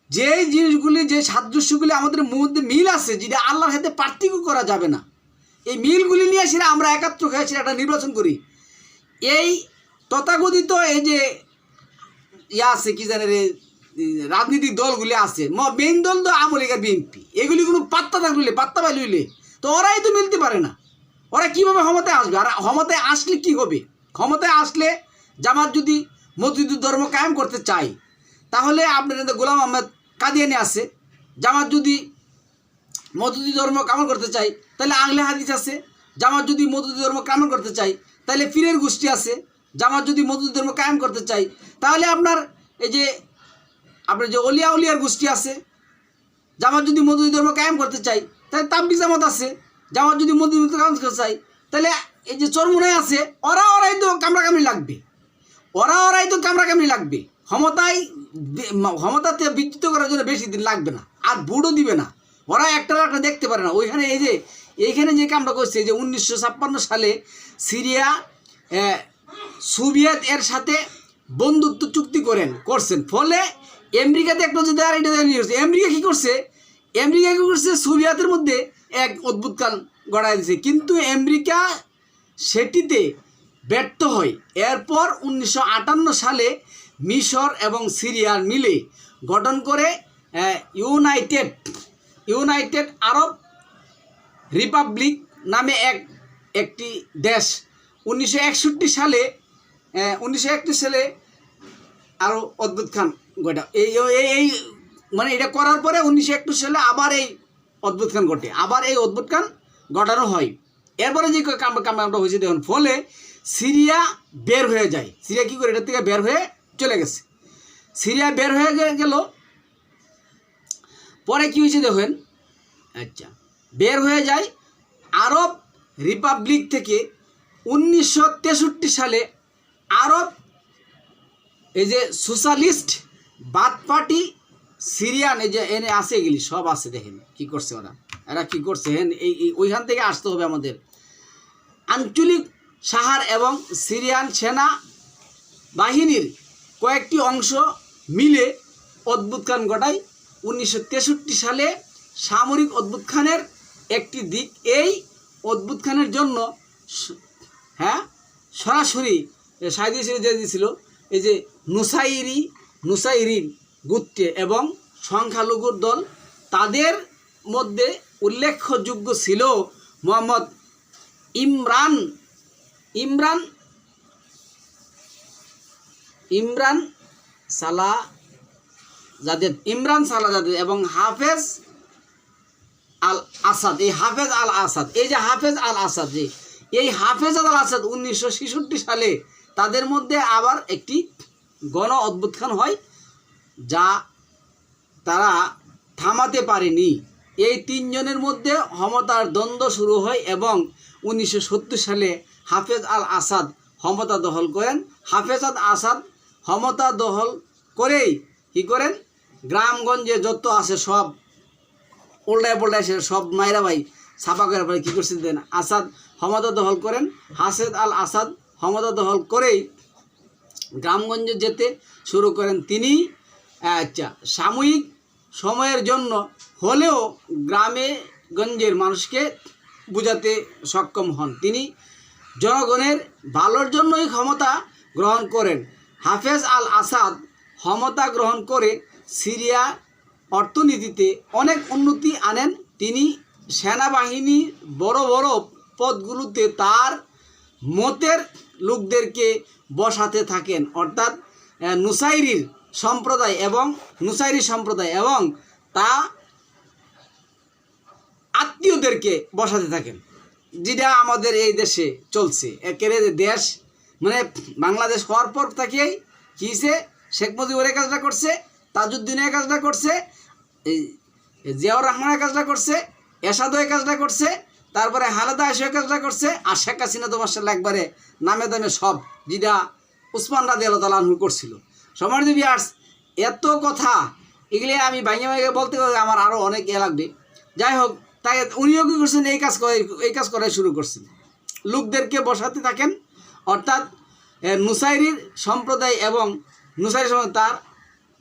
যে জিনিসগুলি, যে সাদৃশ্যগুলি আমাদের মধ্যে মিল আছে, যেটা আল্লাহর সাথে পার্থক্য করা যাবে না, এই মিলগুলি নিয়ে সেটা আমরা একাত্র হয়ে সেটা একটা নির্বাচন করি। এই তথাকথিত এই যে আছে কি জানে রে, রাজনৈতিক দলগুলি আছে, মেইন দল তো আওয়ামী লীগ আর বিএনপি, এগুলি কোনো পাত্তা পাইলে তো ওরাই তো মিলতে পারে না। ওরা কীভাবে ক্ষমতায় আসবে? আর ক্ষমতায় আসলে কি হবে? ক্ষমতায় আসলে জামাত যদি মসজিদুর ধর্ম কায়েম করতে চায়, তাহলে আপনার গোলাম আহমেদ কাদিয়ানি আছে। জামাত যদি মসজিদুর ধর্ম কায়েম করতে চায়, তাহলে আগলে হাদিস আছে। জামাত যদি মসজিদুর ধর্ম কায়েম করতে চায়, তাহলে পীরের গোষ্ঠী আছে। জামাত যদি মসজিদুর ধর্ম কায়েম করতে চায়, তাহলে আপনার এই যে উলিয়ার গোষ্ঠী আছে। জামাত যদি মসজিদুর ধর্ম কায়েম করতে চায়, তাহলে তাবলিগ জামাত আছে। জামাত যদি মসজিদুর ধর্ম কায়েম করতে চায়, তাহলে এই যে চরমোনাই আছে। ওরাই তো কামড়াকামড়ি লাগবে। ক্ষমতাতে বিচ্যুত করার জন্য বেশি দিন লাগবে না, আর ভোটও দিবে না। ওরা একটা দেখতে পারে না। ওইখানে এইখানে যে কামটা করছে, যে 1956 সালে সিরিয়া সোভিয়েত এর সাথে বন্ধুত্ব চুক্তি করছেন, ফলে আমেরিকা টেকনোলজি দ্বারা এটা হচ্ছে। আমেরিকা কী করছে? সোভিয়েতের মধ্যে এক অদ্ভুত কাল গড়ায় দিয়েছে, কিন্তু আমেরিকা সেটিতে ব্যর্থ হয়। এরপর 1958 সালে মিশর এবং সিরিয়ার মিলে গঠন করে ইউনাইটেড আরব রিপাবলিক নামে একটি দেশ। 1961 সালে আরও অদ্ভুত খান ঘটা এই মানে এটা করার পরে 1961 সালে আবার এই অদ্ভুত খান ঘটে, আবার এই অদ্ভুত খান ঘটানো হয়। এরপরে যে কামটা হয়েছে দেখুন, ফলে সিরিয়া বের হয়ে যায়। সিরিয়া কী করে? এটার থেকে বের হয়ে চলে গেছে। সিরিয়া বের হয়ে গেল, পরে কি হয়েছে দেখেন। আচ্ছা, বের হয়ে যায় আরব রিপাবলিক থেকে। 1963 সালে আরব এই যে সোশ্যালিস্ট বাদ পার্টি সিরিয়ান, এই যে এনে আছে, এগুলি সব আছে। দেখেন কি করছে এরা কি করছে। ওইখান থেকে আসতে হবে আমাদের। আঞ্চলিক সাহার এবং সিরিয়ান সেনা বাহিনীর কয়েকটি অংশ মিলে অদ্ভুতখান ঘটায় 1963 সালে। সামরিক অদ্ভুতখানের একটি দিক, এই অদ্ভুতখানের জন্য সরাসরি সাইদি দিয়েছিল এই যে নুসাইরিন গোত্রে এবং সংখ্যালঘুর দল। তাদের মধ্যে উল্লেখযোগ্য ছিল মোহাম্মদ ইমরান সালাজাদেদ এবং হাফেজ আল আসাদ। এই যে হাফেজ আল আসাদ, এই হাফেজ আল আসাদ 1966 সালে তাদের মধ্যে আবার একটি গণ অভ্যুত্থান হয়, যা তারা থামাতে পারেনি। এই তিনজনের মধ্যে ক্ষমতার দ্বন্দ্ব শুরু হয় এবং 1970 সালে হাফেজ আল আসাদ ক্ষমতা দখল করেন। হাফেজ আল আসাদ ক্ষমতা দখল করেই কী করেন, গ্রামগঞ্জে যত আছে সব উল্টায় পাল্টায় সে সব মায়েরা ভাই ছাপা করে পরে কী করছিলেন, আসাদ ক্ষমতা দখল করেন। হাফেজ আল আসাদ ক্ষমতা দখল করেই গ্রামগঞ্জে যেতে শুরু করেন তিনি। সাময়িক সময়ের জন্য হলেও গ্রামে গঞ্জের মানুষকে বোঝাতে সক্ষম হন। তিনি জনগণের ভালোর জন্যই ক্ষমতা গ্রহণ করেন। হাফেজ আল আসাদ ক্ষমতা গ্রহণ করে সিরিয়া অর্থনীতিতে অনেক উন্নতি আনেন। তিনি সেনাবাহিনীর বড় বড় পদগুলোতে তার মতের লোকদেরকে বসাতে থাকেন, অর্থাৎ নুসাইরি সম্প্রদায় এবং তা আত্মীয়দেরকে বসাতে থাকেন, যেটা আমাদের এই দেশে চলছে। একেবারে দেশ মানে বাংলাদেশ হওয়ার পর থেকেই কী হয়েছে, শেখ মুজিবুর এই কাজটা করছে, তাজউদ্দিন এই কাজটা করছে, জিয়াউর রহমান এই কাজটা করছে, এরশাদও এই কাজটা করছে, তারপরে খালেদা জিয়া এই কাজটা করছে, আর শেখ হাসিনা তো মাশাআল্লাহ একবারে নামে দামে সব, যেটা উসমান রাদিয়াল্লাহু তাআলা আনহু করছিল। সম্মানিত ভিউয়ার্স, এত কথা এগুলি আমি ভাঙে বলতে আমার আরও অনেক লাগবে। যাই হোক, তাই উনিও কী করছেন, এই কাজ করাই শুরু করছেন, লোকদেরকে বসাতে থাকেন, অর্থাৎ নুসাইরির সম্প্রদায় এবং নুসাইরি সম্প্রদায় তার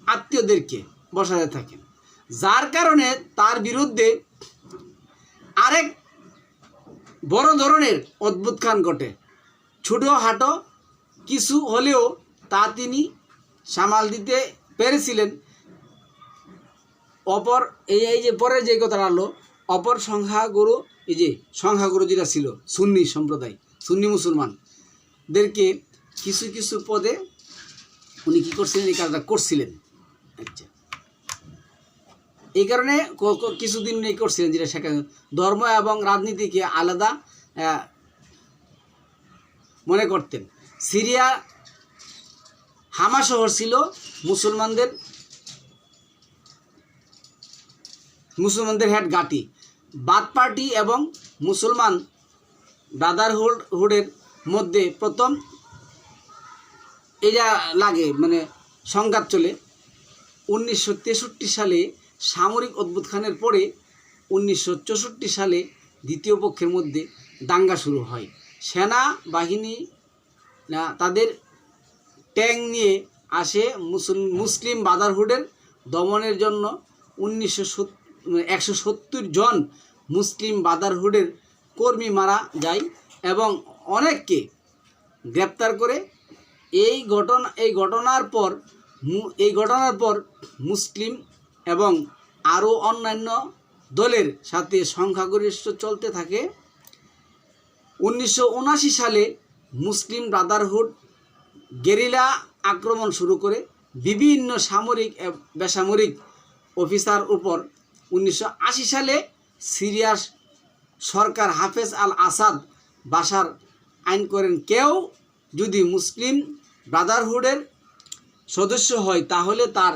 আত্মীয়দেরকে বসাতে থাকেন, যার কারণে তার বিরুদ্ধে আরেক বড় ধরনের অদ্ভুতখান ঘটে। ছোটোখাটো কিছু হলেও তা তিনি সামাল দিতে পেরেছিলেন। অপর এই যে পরের যে কথাটা হলো, অপর সংখ্যাগুরু, এই যে সংখ্যাগুরু যেটা ছিল সুন্নি সম্প্রদায়, সুন্নি মুসলমানদেরকে কিছু কিছু পদে উনি কী করছিলেন, এই কাজটা করছিলেন। আচ্ছা, এই কারণে কিছুদিন উনি করছিলেন, যেটা সেখানে ধর্ম এবং রাজনীতিকে আলাদা মনে করতেন। সিরিয়া হামা শহর ছিল মুসলমানদের হেড ঘাঁটি। বাথ পার্টি এবং মুসলমান ব্রাদারহুডের মধ্যে প্রথম এটা লাগে, মানে সংঘাত চলে। 1963 সালে সামরিক অভ্যুত্থানের পরে 1964 সালে দ্বিতীয় পক্ষের মধ্যে দাঙ্গা শুরু হয়। সেনাবাহিনী তাদের ট্যাঙ্ক নিয়ে আসে মুসলিম ব্রাদারহুডের দমনের জন্য। 170 জন মুসলিম ব্রাদারহুডের কর্মী মারা যায় এবং অনেককে গ্রেপ্তার করে। এই ঘটনার পর মুসলিম এবং আরও অন্যান্য দলের সাথে সংখ্যাগরিষ্ঠ চলতে থাকে। 1979 সালে মুসলিম ব্রাদারহুড গেরিলা আক্রমণ শুরু করে বিভিন্ন সামরিক বেসামরিক অফিসার উপর। 1980 সালে সিরিয়ার সরকার হাফেজ আল আসাদ বাশার আইন করেন, কেউ যদি মুসলিম ব্রাদারহুডের সদস্য হয় তাহলে তার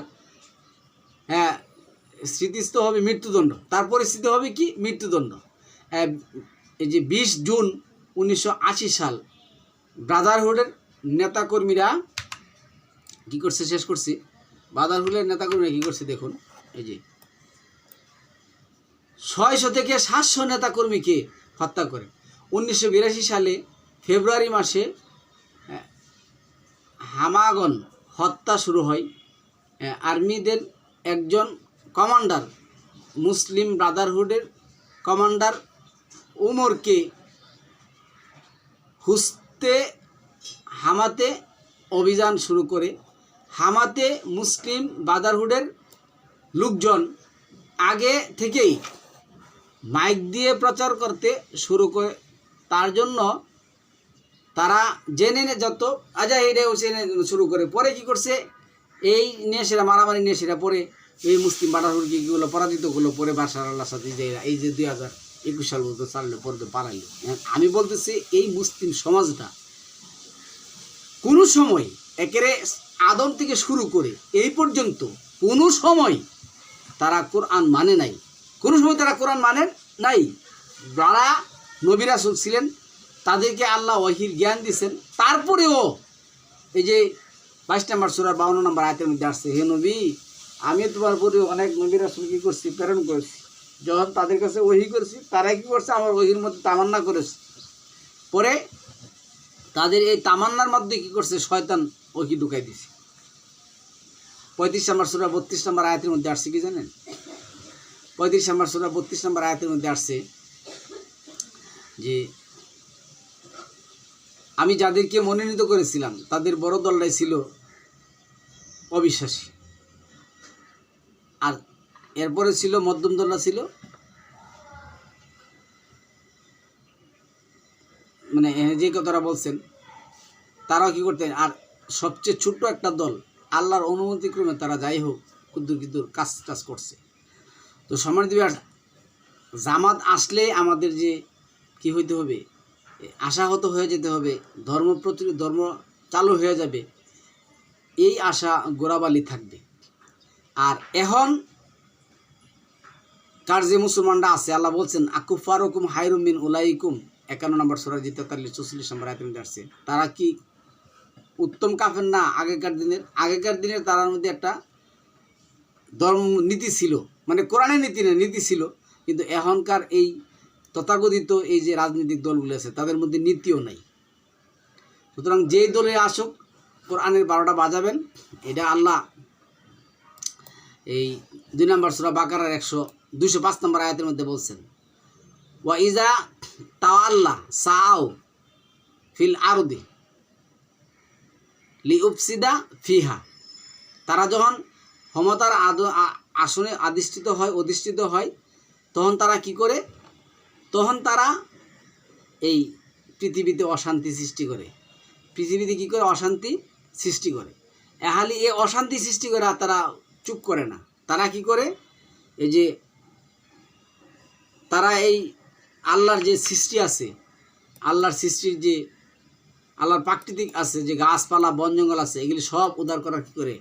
স্মৃতিস্থ হবে মৃত্যুদণ্ড, তার পরিস্থিতি হবে কি মৃত্যুদণ্ড। এই যে 20 জুন 1980 সাল ব্রাদারহুডের নেতাকর্মীরা কী করছে, শেষ করছি, ব্রাদারহুডের নেতাকর্মীরা কী করছে দেখুন। এই যে 600 থেকে 700 নেতাকর্মীকে হত্যা করে। 1982 সালে ফেব্রুয়ারি মাসে হামাগন হত্যা শুরু হয়। আর্মিদের একজন কমান্ডার মুসলিম ব্রাদারহুডের কমান্ডার উমরকে হামাতে অভিযান শুরু করে। হামাতে মুসলিম ব্রাদারহুডের লোকজন আগে থেকেই মাইক দিয়ে প্রচার করতে শুরু করে, তার জন্য তারা জেনে যত এটাও জেনে শুরু করে। পরে কি করছে, এই নিয়ে সেরা মারামারি নিয়ে সেরা পরে এই মুসলিম ব্রাদারহুডগুলো পরাজিত করলো। পরে বাশার আল আসাদ এই যে 2021 সাল পর্যন্ত চাললো, পরে তো পালাইলো। আমি বলতেছি এই মুসলিম সমাজটা কোনো সময় একেবারে আদম থেকে শুরু করে এই পর্যন্ত কোনো সময় তারা কোরআন মানে নাই, কোনো সময় তারা কোরআন মানেন নাই। যারা নবী রাসূল ছিলেন তাদেরকে আল্লাহ ওহীর জ্ঞান দিয়েছেন, তারপরেও এই যে 22 নম্বর সূরা 52 নম্বর আয়াতের মধ্যে আসছে, হে নবী আমি তোমার উপরে অনেক নবী রাসূল কি করছি, প্রেরণ করেছি। যখন তাদের কাছে ওহী করেছি তারা কি করছে, আমার ওহীর মধ্যে তামান্না করেছে। পরে তাদের এই তামান্নার মধ্যে কি করছে, শয়তান ওহী ঢুকাই দিছে। 35 নম্বর সূরা 32 নম্বর আয়াতের মধ্যে আসছে কি জানেন? 35 নম্বর সূরা 32 নম্বর আয়াতের মধ্যে আসছে যে আমি যাদেরকে মনোনীত করেছিলাম তাদের বড় দলটাই ছিল অবিশ্বাসী, আর এরপরে ছিল মধ্যম দলটা ছিল মানে যে কথাটা বলছেন তারাও কি করতেন। আর সবচেয়ে ছোট্ট একটা দল আল্লাহর অনুমতিক্রমে তারা যাই হোক ক্ষুদ্র কাজ টাজ করছে। তো সম্মানিত জামাত আসলে আমাদের যে কি হইতে হবে, আশাহত হয়ে যেতে হবে, ধর্ম চালু হয়ে যাবে, এই আশা গোড়াবালি থাকবে। আর এখন কার যে মুসলমানরা আছে আল্লাহ বলছেন আকুফারুকুম হায়রুম মিন উলাইকুম 51 নম্বর সূরা 43-44 নম্বর আয়াতে আসছে, তারা কি উত্তম কাফের না? আগেকার দিনের তার মধ্যে একটা ধর্ম নীতি ছিল, মানে কোরআনের নীতি না, নীতি ছিল। কিন্তু এখনকার এই তথাকথিত এই যে রাজনৈতিক দলগুলো আছে তাদের মধ্যে নীতিও নাই। সুতরাং যেই দলে আসুক কোরআনের 12টা বাজাবেন। এটা আল্লাহ এই 2 নম্বর সূরা বাকারার 205 নম্বর আয়াতের মধ্যে বলছেন, ওয়া ইজা তাওয়াল্লা সাআউ ফিল আরদি লিউফসিদা ফিহা। তারা যখন ক্ষমতার আসনে অধিষ্ঠিত হয় তখন তারা কি করে, তখন তারা এই পৃথিবীতে অশান্তি সৃষ্টি করে। পৃথিবীতে কি করে অশান্তি সৃষ্টি করে। এহালি এই অশান্তি সৃষ্টি করে আর তারা চুপ করে না। তারা কি করে, এই যে তারা এই আল্লাহর যে সৃষ্টি আছে, আল্লাহর সৃষ্টির যে আল্লাহর প্রাকৃতিক আছে যে গাছপালা বন জঙ্গল আছে এগুলি সব উদ্ধার করার কি করে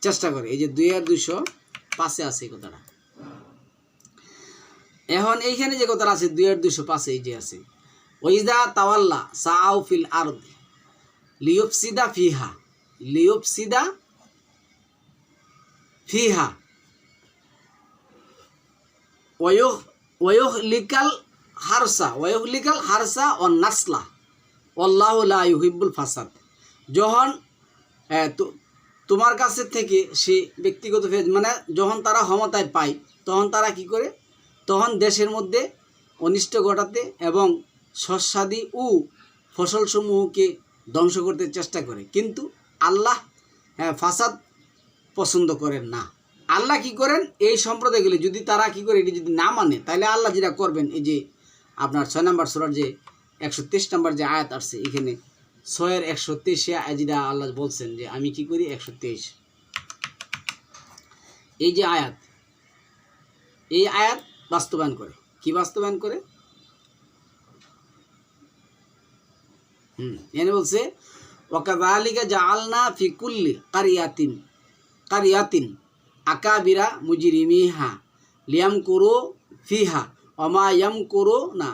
চেষ্টা করে। এই যে 2205 আছে এই কথাটা। এখন এইখানে যে কথাটা আছে 2205 এই যে আছে, ওইদা তাওয়াল্লা সাআউ ফিল আরদি লিউফসিদা ফিহা ওয়ায়ুহলিকাল হারসা ওয়ান নাসলা আল্লাহু লা ইউহিব্বুল ফাসাদ। যখন তোমার কাছে থেকে সে ব্যক্তিগত মানে যখন তারা ক্ষমতায় পায় তখন তারা কি করে, তখন দেশের মধ্যে অনিষ্ট ঘটাতে এবং শস্যাদি ও ফসলসমূহকে ধ্বংস করতে চেষ্টা করে। কিন্তু আল্লাহ ফাসাদ পছন্দ করেন না। আল্লাহ কি করেন, এই সম্প্রদায়গুলি যদি তারা কি করে এটি যদি না মানে তাহলে আল্লাহ যেটা করবেন, এই যে আপনার 6 নম্বর সূরার যে 123 নম্বর যে আয়াত আসছে এখানে 6-এর 123 যেটা আল্লাহ বলছেন যে আমি কি করি, 123 এই যে আয়াত, এই আয়াত বাস্তবায়ন করে। কি বাস্তবায়ন করে? এখানে বলছে ওয়াকাযালিকা জাআলনা ফি কুল্লি কারিয়াতিন আকাবিরা মুজরিমিহা লিয়ামকুরু ফিহা ওয়া মা ইয়ামকুরুনা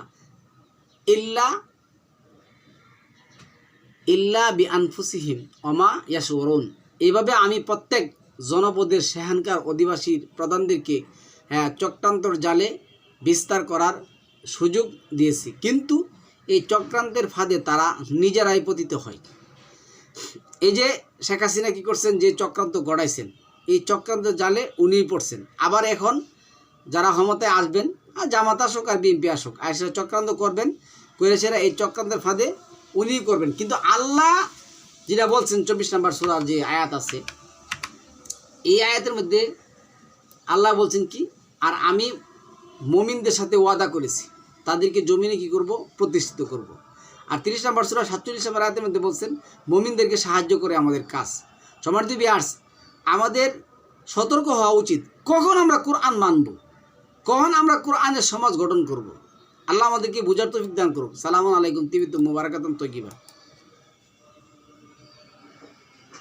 ইল্লা বিআনফুসিহিম ওয়া মা ইয়াশউরুন। এইভাবে আমি প্রত্যেক জনপদের সেখানকার অধিবাসীর প্রধানদেরকে চক্রান্তর জালে বিস্তার করার সুযোগ দিয়েছি, কিন্তু এই চক্রান্তের ফাঁদে তারা নিজেরাই পতিত হয়। এই যে শেখ হাসিনা কী করছেন, যে চক্রান্ত গড়াইছেন এই চক্রান্তের জালে উনিই পড়ছেন। আবার এখন যারা ক্ষমতায় আসবেন, আর জামাত আসুক আর বিএনপি আসুক, আইসা চক্রান্ত করবেন, করে সেরা এই চক্রান্তের ফাঁদে উনিই করবেন। কিন্তু আল্লাহ যেটা বলছেন 24 নম্বর সূরার যে আয়াত আছে এই আয়াতের মধ্যে আল্লাহ বলছেন কি, আর আমি মুমিনদের সাথে ওয়াদা করেছি তাদেরকে জমিনে কি করব, প্রতিষ্ঠিত করব। আর 30 নম্বর সূরা 47 নম্বর আয়াতের মধ্যে বলছেন মুমিনদেরকে সাহায্য করে আমাদের কাজ। সম্মানিত ভিউয়ার্স, আমাদের সতর্ক হওয়া উচিত কখন আমরা কোরআন মানব, কখন আমরা কোরআনের সমাজ গঠন করব। আল্লাহ আমাদেরকে বুঝার তৌফিক দান করুক। সালামু আলাইকুম তিবিতুম মুবারাকাতুন তয়্যিবা।